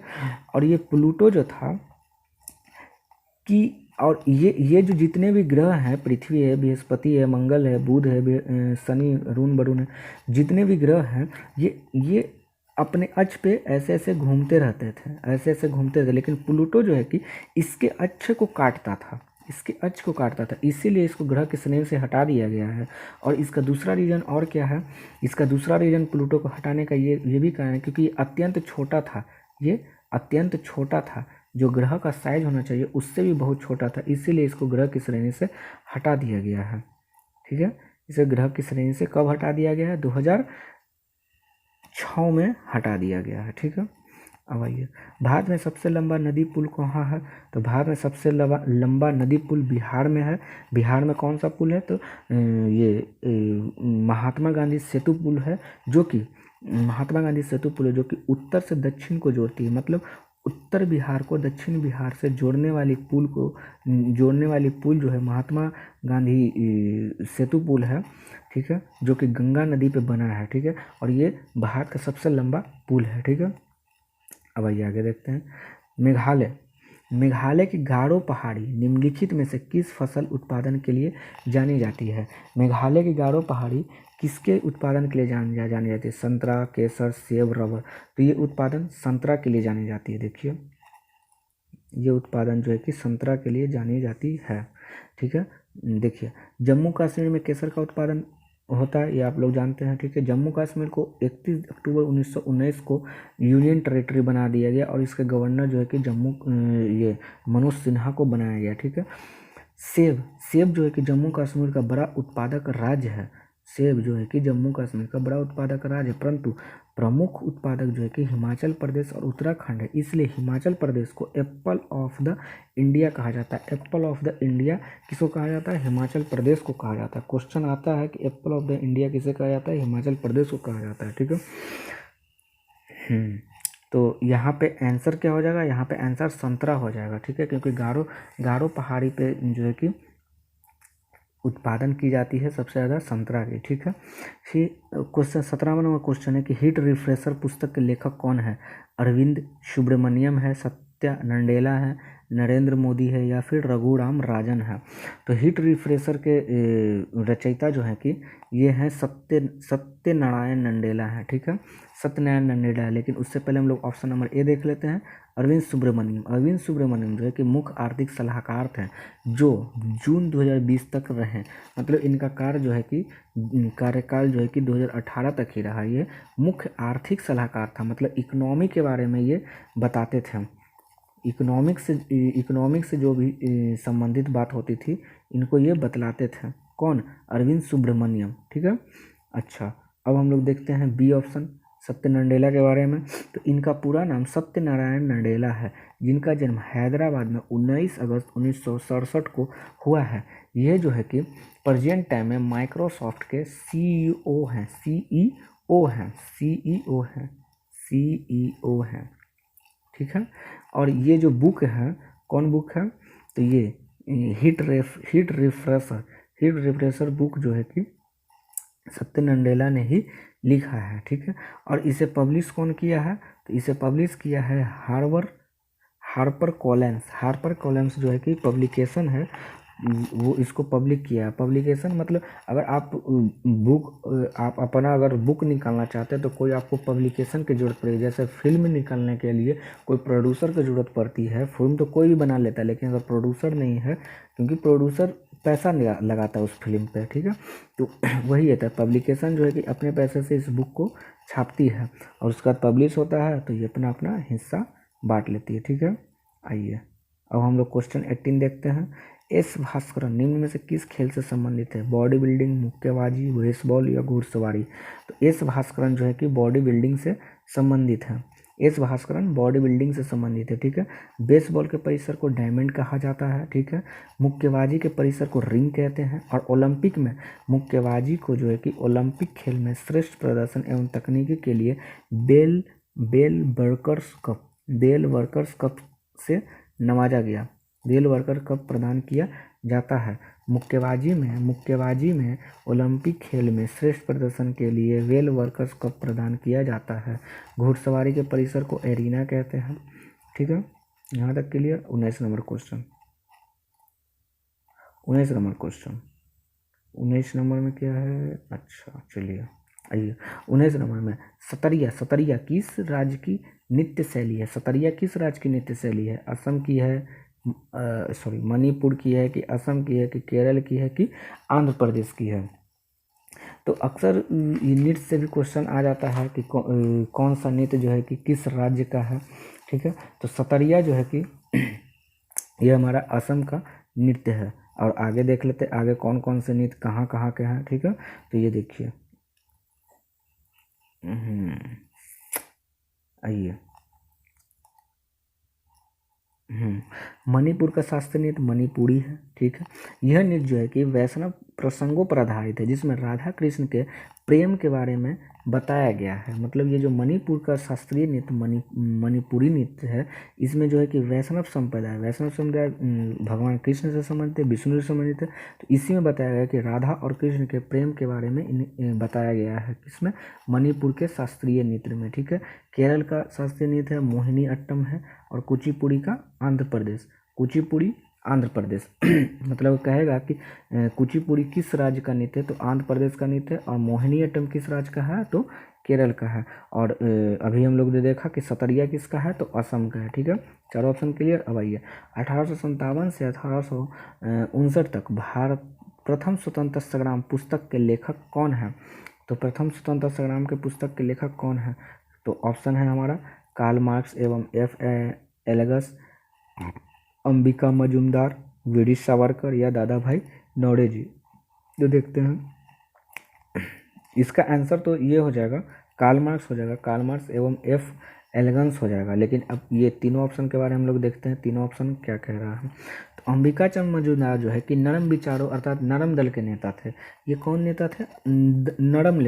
और ये प्लूटो जो था कि और ये जो जितने भी ग्रह हैं, पृथ्वी है, बृहस्पति है, मंगल है, बुध है, शनि, अरुण, वरुण है, जितने भी ग्रह हैं ये अपने अक्ष पे ऐसे ऐसे घूमते रहते थे, ऐसे ऐसे घूमते थे। लेकिन प्लूटो जो है कि इसके अक्ष को काटता था, इसके अक्ष को काटता था, इसीलिए इसको ग्रह की श्रेणी से हटा दिया गया है। और इसका दूसरा रीजन और क्या है? इसका दूसरा रीजन प्लूटो को हटाने का ये भी कारण है क्योंकि ये अत्यंत छोटा था, ये अत्यंत छोटा था, जो ग्रह का साइज होना चाहिए उससे भी बहुत छोटा था, इसीलिए इसको ग्रह की श्रेणी से हटा दिया गया है। ठीक है। इसे ग्रह की श्रेणी से कब हटा दिया गया है? 2006 में हटा दिया गया है। ठीक है। अब आइए, भारत में सबसे लंबा नदी पुल कहाँ है? तो भारत में सबसे लंबा नदी पुल बिहार में है। बिहार में कौन सा पुल है? तो महात्मा गांधी सेतु पुल है, जो कि महात्मा गांधी सेतु पुल है, जो कि उत्तर से दक्षिण को जोड़ती है। मतलब उत्तर बिहार को दक्षिण बिहार से जोड़ने वाली पुल जो है महात्मा गांधी सेतु पुल है। ठीक है। जो कि गंगा नदी पे बना है। ठीक है। और ये भारत का सबसे लंबा पुल है। ठीक है। अब आइए आगे देखते हैं। मेघालय की गारो पहाड़ी निम्नलिखित में से किस फसल उत्पादन के लिए जानी जाती है? मेघालय की गारो पहाड़ी किसके उत्पादन के लिए जानी जाती है? संतरा, केसर, सेब, रबर। तो ये उत्पादन संतरा के लिए जानी जाती है। देखिए ये उत्पादन जो है कि संतरा के लिए जानी जाती है। ठीक है। देखिए जम्मू कश्मीर में केसर का उत्पादन होता है, ये आप लोग जानते हैं। ठीक है। जम्मू कश्मीर को 31 अक्टूबर 1919 को यूनियन टेरिटरी बना दिया गया और इसके गवर्नर जो है कि ये मनोज सिन्हा को बनाया गया। ठीक है। सेब जो है कि जम्मू कश्मीर का बड़ा उत्पादक राज्य है। सेब जो है कि जम्मू कश्मीर का बड़ा उत्पादक राज्य है, परंतु प्रमुख उत्पादक जो है कि हिमाचल प्रदेश और उत्तराखंड है, इसलिए हिमाचल प्रदेश को एप्पल ऑफ द इंडिया कहा जाता है। एप्पल ऑफ द इंडिया किसको कहा जाता है? हिमाचल प्रदेश को कहा जाता है। क्वेश्चन आता है कि एप्पल ऑफ द इंडिया किसे कहा जाता है? हिमाचल प्रदेश को कहा जाता है। ठीक है। तो यहाँ पे आंसर क्या हो जाएगा? यहाँ पे आंसर संतरा हो जाएगा। ठीक है। क्योंकि गारो पहाड़ी पे जो है कि उत्पादन की जाती है सबसे ज़्यादा संतरा की। ठीक है। फिर क्वेश्चन 17वां नंबर क्वेश्चन है कि हिट रिफ्रेशर पुस्तक के लेखक कौन है? अरविंद सुब्रमण्यम है, सत्या नंडेला है, नरेंद्र मोदी है, या फिर रघुराम राजन है। तो हिट रिफ्रेशर के रचयिता जो है कि ये हैं सत्यनारायण नंडेला है। ठीक है। सत्यनारायण नंडेला है। लेकिन उससे पहले हम लोग ऑप्शन नंबर ए देख लेते हैं, अरविंद सुब्रमण्यम जो है कि मुख्य आर्थिक सलाहकार थे, जो जून 2020 तक रहे। मतलब इनका कार्य जो है कि कार्यकाल जो है कि 2018 तक ही रहा। ये मुख्य आर्थिक सलाहकार था, मतलब इकोनॉमी के बारे में ये बताते थे। इकोनॉमिक्स से जो भी संबंधित बात होती थी इनको ये बतलाते थे। कौन? अरविंद सुब्रमण्यम, ठीक है। अच्छा, अब हम लोग देखते हैं बी ऑप्शन सत्य नंडेला के बारे में। तो इनका पूरा नाम सत्यनारायण नंडेला है, जिनका जन्म हैदराबाद में 19 अगस्त 1967 को हुआ है। ये जो है कि प्रेजेंट टाइम में माइक्रोसॉफ्ट के सीईओ हैं, सीईओ हैं, ठीक है। और ये जो बुक है, कौन बुक है? तो ये हिट रिफ्रेशर बुक जो है कि सत्य नंडेला ने ही लिखा है, ठीक है। और इसे पब्लिश कौन किया है? तो इसे पब्लिश किया है हार्पर कॉलम्स जो है कि पब्लिकेशन है, वो इसको पब्लिक किया है। पब्लिकेशन मतलब अगर आप आप अपना अगर बुक निकालना चाहते हैं तो कोई आपको पब्लिकेशन की ज़रूरत पड़ेगी। जैसे फिल्म निकालने के लिए कोई प्रोड्यूसर की ज़रूरत पड़ती है। फिल्म तो कोई भी बना लेता है, लेकिन अगर प्रोड्यूसर नहीं है, क्योंकि प्रोड्यूसर पैसा लगाता है उस फिल्म पे, ठीक है। तो वही होता है पब्लिकेशन जो है कि अपने पैसे से इस बुक को छापती है और उसके बाद पब्लिश होता है, तो ये अपना अपना हिस्सा बांट लेती है, ठीक है। आइए अब हम लोग क्वेश्चन 18 देखते हैं। एस भास्करन निम्न में से किस खेल से संबंधित है? बॉडी बिल्डिंग, मुक्केबाजी, बेसबॉल या घुड़सवारी? तो एस भास्करन जो है कि बॉडी बिल्डिंग से संबंधित है। एस भास्करन बॉडी बिल्डिंग से संबंधित है, ठीक है। बेसबॉल के परिसर को डायमंड कहा जाता है, ठीक है। मुक्केबाजी के परिसर को रिंग कहते हैं। और ओलंपिक में मुक्केबाजी को जो है कि ओलंपिक खेल में श्रेष्ठ प्रदर्शन एवं तकनीकी के लिए बेल वर्कर्स कप से नवाजा गया। बेल वर्कर कप प्रदान किया जाता है। मुक्केबाजी में ओलंपिक खेल में श्रेष्ठ प्रदर्शन के लिए बेल वर्कर्स कप प्रदान किया जाता है। घुड़सवारी के परिसर को एरिना कहते हैं, ठीक है। यहाँ तक क्लियर। 19 नंबर क्वेश्चन 19 नंबर में क्या है? अच्छा चलिए आइए 19 नंबर में सतरिया किस राज्य की नृत्य शैली है? सतरिया किस राज्य की नृत्य शैली है? असम की है, मणिपुर की है कि असम की है कि केरल की है कि आंध्र प्रदेश की है? तो अक्सर ये नृत्य से भी क्वेश्चन आ जाता है कि कौन सा नृत्य जो है कि किस राज्य का है, ठीक है। तो सतरिया जो है कि ये हमारा असम का नृत्य है। और आगे देख लेते हैं आगे कौन कौन से नृत्य कहाँ कहाँ के हैं, ठीक है। तो ये देखिए, आइए मणिपुर का शास्त्रीय नृत्य मणिपुरी है, ठीक है। यह नृत्य जो है कि वैष्णव प्रसंगों पर आधारित है, जिसमें राधा कृष्ण के प्रेम के बारे में बताया गया है। मतलब ये जो मणिपुर का शास्त्रीय नृत्य मणिपुरी नृत्य है, इसमें जो है कि वैष्णव संप्रदाय भगवान कृष्ण से संबंधित है, विष्णु से संबंधित है। तो इसी में बताया गया कि राधा और कृष्ण के प्रेम के बारे में बताया गया है, इसमें मणिपुर के शास्त्रीय नृत्य में, ठीक है। केरल का शास्त्रीय नृत्य है मोहिनी अट्टम है। और कुचिपुड़ी का आंध्र प्रदेश मतलब कहेगा कि कुचिपुड़ी किस राज्य का नृत्य है? तो आंध्र प्रदेश का नृत्य है। और मोहिनी अट्टम किस राज्य का है? तो केरल का है। और अभी हम लोग ने देखा कि सतरिया किसका है? तो असम का है, ठीक है। चारों ऑप्शन क्लियर। अब आइए 1857 से 1859 तक भारत प्रथम स्वतंत्रता संग्राम पुस्तक के लेखक कौन है? तो प्रथम स्वतंत्रता संग्राम के पुस्तक के लेखक कौन है? तो ऑप्शन है हमारा कार्ल मार्क्स एवं एफ एलगस, अंबिका मजुमदार, वीडी सावरकर या दादा भाई नौरोजी। तो देखते हैं इसका आंसर तो ये हो जाएगा कार्ल मार्क्स हो जाएगा, कार्ल मार्क्स एवं एफ एलगन्स हो जाएगा। लेकिन अब ये तीनों ऑप्शन के बारे में हम लोग देखते हैं तीनों ऑप्शन क्या कह रहा है। तो अंबिका चंद मजुमदार जो है कि नरम विचारों अर्थात नरम दल के नेता थे। ये कौन नेता थे? नरम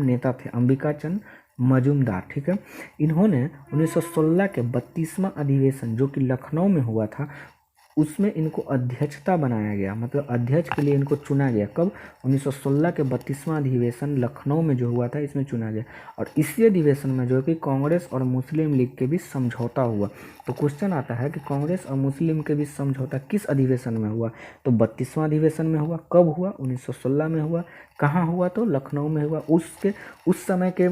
नेता थे अंबिका चंद मजुमदार, ठीक है। इन्होंने 1916 के 32वां अधिवेशन जो कि लखनऊ में हुआ था, उसमें इनको अध्यक्षता बनाया गया। मतलब अध्यक्ष के लिए इनको चुना गया। कब? 1916 के 32वां अधिवेशन लखनऊ में जो हुआ था, इसमें चुना गया। और इसी अधिवेशन में जो है कि कांग्रेस और मुस्लिम लीग के बीच समझौता हुआ। तो क्वेश्चन आता है कि कांग्रेस और मुस्लिम के बीच समझौता किस अधिवेशन में हुआ? तो 32वां अधिवेशन में हुआ। कब हुआ? 1916 में हुआ। कहाँ हुआ? तो लखनऊ में हुआ। उस समय के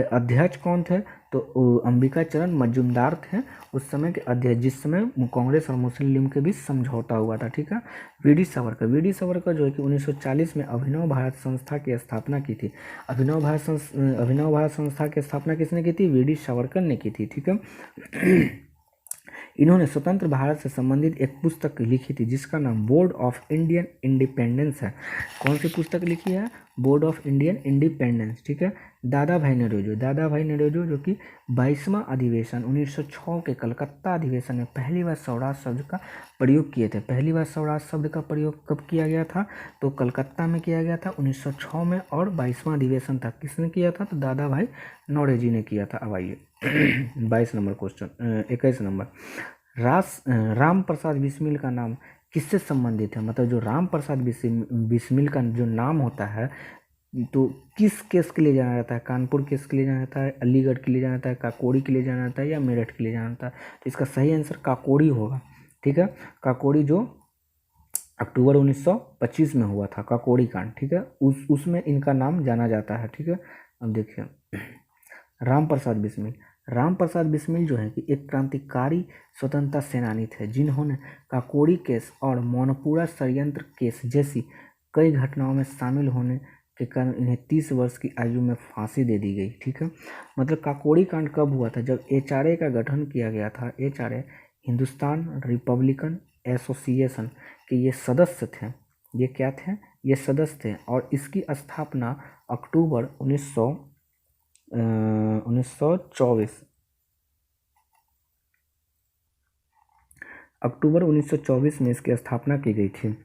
अध्यक्ष कौन थे? तो अंबिका चरण मजुमदार थे उस समय के अध्यक्ष, जिस समय कांग्रेस और मुस्लिम लीग के बीच समझौता हुआ था, ठीक है। वीडी सावरकर जो है कि 1940 में अभिनव भारत संस्था की स्थापना की थी। अभिनव भारत संस्था की स्थापना किसने की थी? वीडी सावरकर ने की थी, ठीक है। इन्होंने स्वतंत्र भारत से संबंधित एक पुस्तक लिखी थी जिसका नाम बोर्ड ऑफ इंडियन इंडिपेंडेंस है। कौन सी पुस्तक लिखी है? बोर्ड ऑफ इंडियन इंडिपेंडेंस, ठीक है। दादा भाई नौरोजी जो कि 22वां अधिवेशन 1906 के कलकत्ता अधिवेशन में पहली बार स्वराज शब्द का प्रयोग किए थे। पहली बार स्वराज शब्द का प्रयोग कब किया गया था? तो कलकत्ता में किया गया था 1906 में, और 22वां अधिवेशन था किसने किया था? तो दादा भाई नौरोजी ने किया था। अब आइए 22 number question, 21 number, Ram Prasad Bismil का नाम किससे संबंधित है? मतलब जो राम प्रसाद बिस्मिल का जो नाम होता है तो किस केस के लिए जाना जाता है? कानपुर केस के लिए जाना जाता है, अलीगढ़ के लिए जाना जाता है, काकोड़ी के लिए जाना जाता है, या मेरठ के लिए जाना जाता है? तो इसका सही आंसर काकोड़ी होगा, ठीक है। काकोड़ी जो अक्टूबर 1925 में हुआ था, काकोड़ी कांड, ठीक है, उसमें इनका नाम जाना जाता है, ठीक है। अब देखिए राम प्रसाद बिस्मिल जो है कि एक क्रांतिकारी स्वतंत्रता सेनानी थे जिन्होंने काकोड़ी केस और मौनपुरा षड्यंत्र केस जैसी कई घटनाओं में शामिल होने के कारण इन्हें 30 वर्ष की आयु में फांसी दे दी गई, ठीक है। मतलब काकोड़ी कांड कब हुआ था? जब HRA का गठन किया गया था। HRA हिंदुस्तान रिपब्लिकन एसोसिएशन के ये सदस्य थे। ये क्या थे? ये सदस्य थे, और इसकी स्थापना अक्टूबर 1924 अक्टूबर 1924 में इसकी स्थापना की गई थी।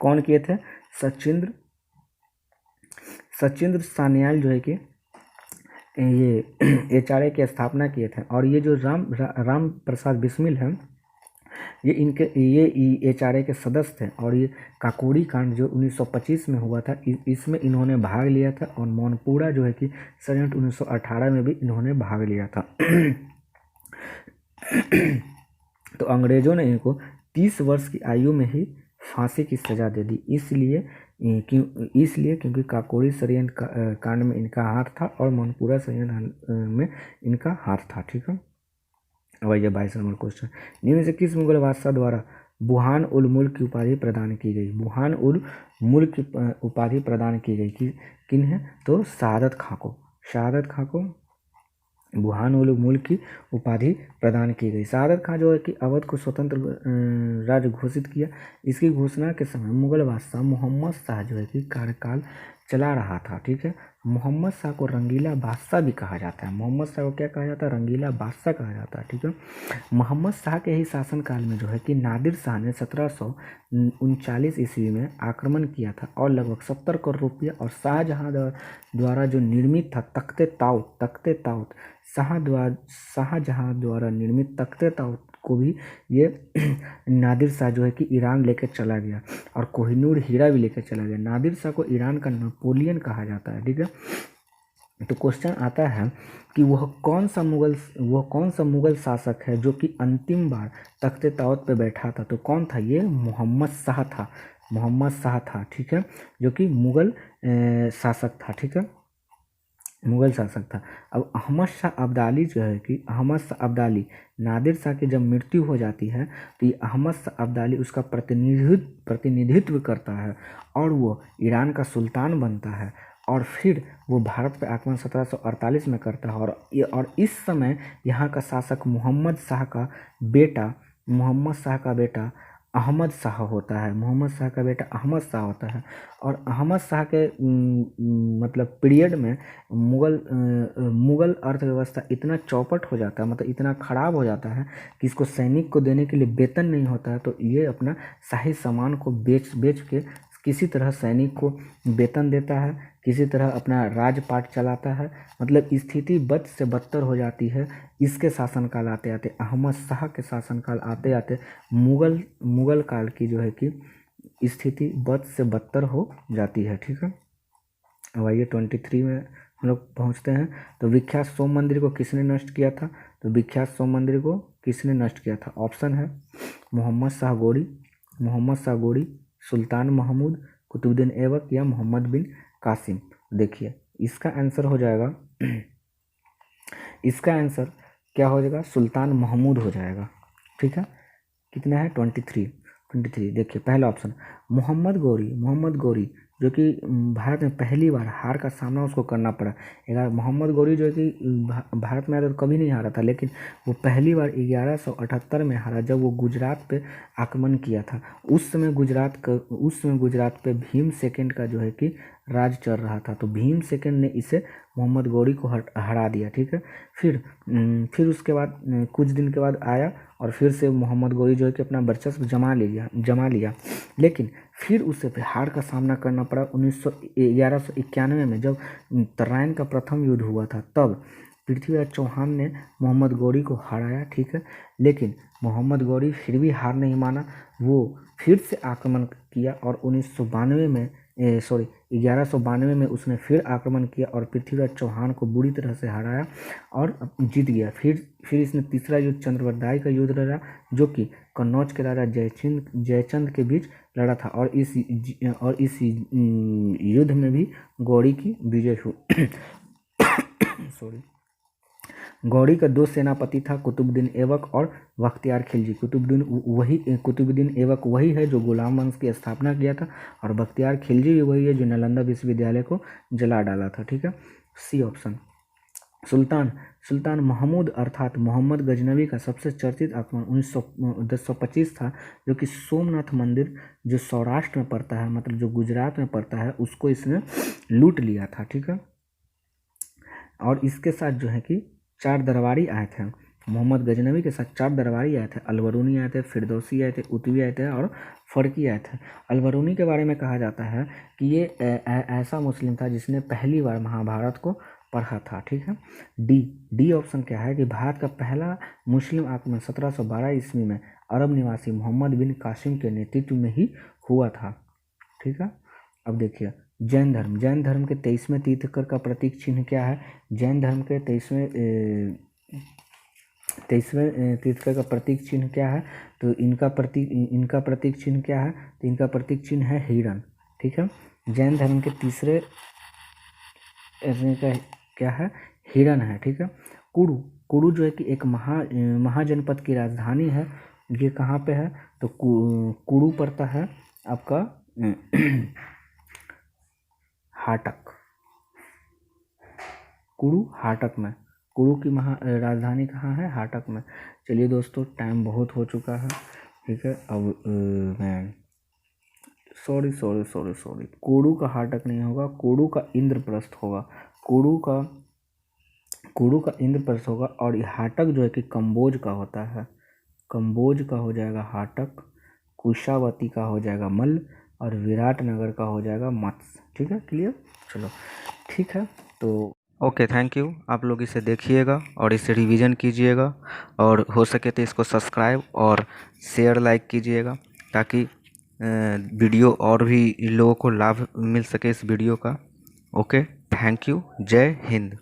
कौन किए थे? सचिंद्र सान्याल जो है कि ये HRA की स्थापना किए थे। और ये जो राम प्रसाद बिस्मिल हैं, ये HRA के सदस्य थे। और ये काकोड़ी कांड जो 1925 में हुआ था इसमें इन्होंने भाग लिया था, और मौनपुरा जो है कि षड्यंत्र 1918 में भी इन्होंने भाग लिया था। तो अंग्रेजों ने इनको 30 वर्ष की आयु में ही फांसी की सजा दे दी, इसलिए क्योंकि काकोड़ी षड्यंत्र कांड में इनका हाथ था और मौनपुरा षड्यंत्र में इनका हाथ था, ठीक है। अब आइए 22 नंबर क्वेश्चन, निम्न से किस मुगल बादशाह द्वारा बुरहान उल मुल्क की उपाधि प्रदान की गई? बुरहान उल मुल्क की उपाधि प्रदान की गई किन है? तो शहादत खां को बुरहान उल मुल्क की उपाधि प्रदान की गई। शहादत खां जो है कि अवध को स्वतंत्र राज्य घोषित किया। इसकी घोषणा के समय मुगल बादशाह मोहम्मद शाह जो है कि कार्यकाल चला रहा था, ठीक है। मोहम्मद शाह को रंगीला बादशाह भी कहा जाता है। मोहम्मद शाह को क्या कहा जाता है? रंगीला बादशाह कहा जाता है, ठीक है। मोहम्मद शाह के ही शासनकाल में जो है कि नादिर शाह ने 1739 ईस्वी में आक्रमण किया था, और लगभग 70 करोड़ रुपया और शाहजहां द्वारा जो निर्मित था तख्ते ताउत शाहजहां द्वारा निर्मित तख्ते ताउत को भी ये नादिर शाह जो है कि ईरान लेकर चला गया, और कोहिनूर हीरा भी लेकर चला गया। नादिर शाह को ईरान का नेपोलियन कहा जाता है, ठीक है। तो क्वेश्चन आता है कि वह कौन सा मुगल शासक है जो कि अंतिम बार तख्ते ताउत पे बैठा था? तो कौन था? ये मोहम्मद शाह था, ठीक है, जो कि मुगल शासक था, ठीक है, मुगल शासक था। अब अहमद शाह अब्दाली जो है कि अहमद शाह अब्दाली नादिर शाह की जब मृत्यु हो जाती है तो ये अहमद शाह अब्दाली उसका प्रतिनिधित्व करता है, और वो ईरान का सुल्तान बनता है, और फिर वो भारत पर आक्रमण 1748 में करता है। और इस समय यहाँ का शासक मोहम्मद शाह का बेटा अहमद शाह होता है। मोहम्मद शाह का बेटा अहमद शाह होता है, और अहमद शाह के मतलब पीरियड में मुगल अर्थव्यवस्था इतना चौपट हो जाता है, मतलब इतना ख़राब हो जाता है कि इसको सैनिक को देने के लिए वेतन नहीं होता है, तो ये अपना शाही सामान को बेच के किसी तरह सैनिक को वेतन देता है, किसी तरह अपना राजपाट चलाता है। मतलब स्थिति बद से बदतर हो जाती है। इसके शासनकाल आते आते, अहमद शाह के शासनकाल आते आते मुगल काल की जो है कि स्थिति बद से बदतर हो जाती है, ठीक है। अब आइए 23 में हम लोग पहुँचते हैं। तो विख्यात सोम मंदिर को किसने नष्ट किया था? तो विख्यात सोम मंदिर को किसने नष्ट किया था? ऑप्शन है मोहम्मद शाह गोरी, सुल्तान महमूद, कुतुबुद्दीन ऐबक, या मोहम्मद बिन कासिम। देखिए इसका आंसर हो जाएगा इसका आंसर क्या हो जाएगा? सुल्तान महमूद हो जाएगा, ठीक है। कितना है? 23। देखिए पहला ऑप्शन मोहम्मद गौरी जो कि भारत में पहली बार हार का सामना उसको करना पड़ा। मोहम्मद गौरी जो है कि भारत में तो कभी नहीं हारा था, लेकिन वो पहली बार 1178 में हारा, जब वो गुजरात पे आक्रमण किया था। उस समय गुजरात पे भीम सेकंड का जो है कि राज चल रहा था, तो भीम सेकंड ने इसे मोहम्मद गौरी को हरा दिया। ठीक है, फिर उसके बाद कुछ दिन के बाद आया और फिर से मोहम्मद गौरी जो है कि अपना वर्चस्व जमा लिया, लेकिन फिर उसे हार का सामना करना पड़ा 1191 में, जब तराइन का प्रथम युद्ध हुआ था। तब पृथ्वीराज चौहान ने मोहम्मद गौरी को हराया। ठीक है, लेकिन मोहम्मद गौरी फिर भी हार नहीं माना, वो फिर से आक्रमण किया और 1192 में उसने फिर आक्रमण किया और पृथ्वीराज चौहान को बुरी तरह से हराया और जीत गया। फिर इसने तीसरा युद्ध चंद्रवरदाई का युद्ध लड़ा, जो कि कन्नौज के राजा जयचंद के बीच लड़ा था, और इस युद्ध में भी गौरी की विजय हुई। गौरी का दो सेनापति था, कुतुबुद्दीन ऐबक और बख्तियार खिलजी। कुतुबुद्दीन ऐबक वही है जो गुलाम वंश की स्थापना किया था, और बख्तियार खिलजी भी वही है जो नालंदा विश्वविद्यालय को जला डाला था। ठीक है, सी ऑप्शन। सुल्तान महमूद अर्थात मोहम्मद गजनवी का सबसे चर्चित आक्रमण 1925 था, जो कि सोमनाथ मंदिर जो सौराष्ट्र में पड़ता है, मतलब जो गुजरात में पड़ता है, उसको इसने लूट लिया था। ठीक है, और इसके साथ जो है कि 4 दरबारी आए थे। मोहम्मद गजनवी के साथ 4 दरबारी आए थे। अलबरूनी आए थे, फिरदौसी आए थे, उतवी आए थे और फर्की आए थे। अलबरूनी के बारे में कहा जाता है कि ये ऐसा मुस्लिम था जिसने पहली बार महाभारत को पढ़ा था। ठीक है, डी ऑप्शन क्या है कि भारत का पहला मुस्लिम आक्रमण 1712 ईस्वी में अरब निवासी मोहम्मद बिन कासिम के नेतृत्व में ही हुआ था। ठीक है, अब देखिए जैन धर्म के 23वें तीर्थंकर का प्रतीक चिन्ह क्या है? जैन धर्म के 23वें तीर्थंकर का प्रतीक चिन्ह क्या है? तो इनका प्रतीक चिन्ह क्या है? तो इनका प्रतीक चिन्ह है हिरण। ठीक है, जैन धर्म के तीसरे का क्या है? हिरण है। ठीक है, कुरु जो है कि एक महाजनपद की राजधानी है। ये कहाँ पे है? तो कुरु पड़ता है आपका हाटक, हाटक में। कुरु की राजधानी कहाँ है? हाटक में। चलिए दोस्तों, टाइम बहुत हो चुका है। ठीक है, अब मैं सॉरी कुरु का हाटक नहीं होगा, कुरु का इंद्रप्रस्थ होगा। कुरु का इंद्रप्रस्थ होगा, और ये हाटक जो है कि कंबोज का होता है। कंबोज का हो जाएगा हाटक, कुशावती का हो जाएगा मल्ल, और विराटनगर का हो जाएगा मत्स्य। ठीक है, क्लियर? चलो ठीक है, तो ओके, थैंक यू। आप लोग इसे देखिएगा और इसे रिवीजन कीजिएगा, और हो सके तो इसको सब्सक्राइब और शेयर लाइक कीजिएगा, ताकि वीडियो और भी लोगों को लाभ मिल सके इस वीडियो का। Okay, thank you. जय हिंद।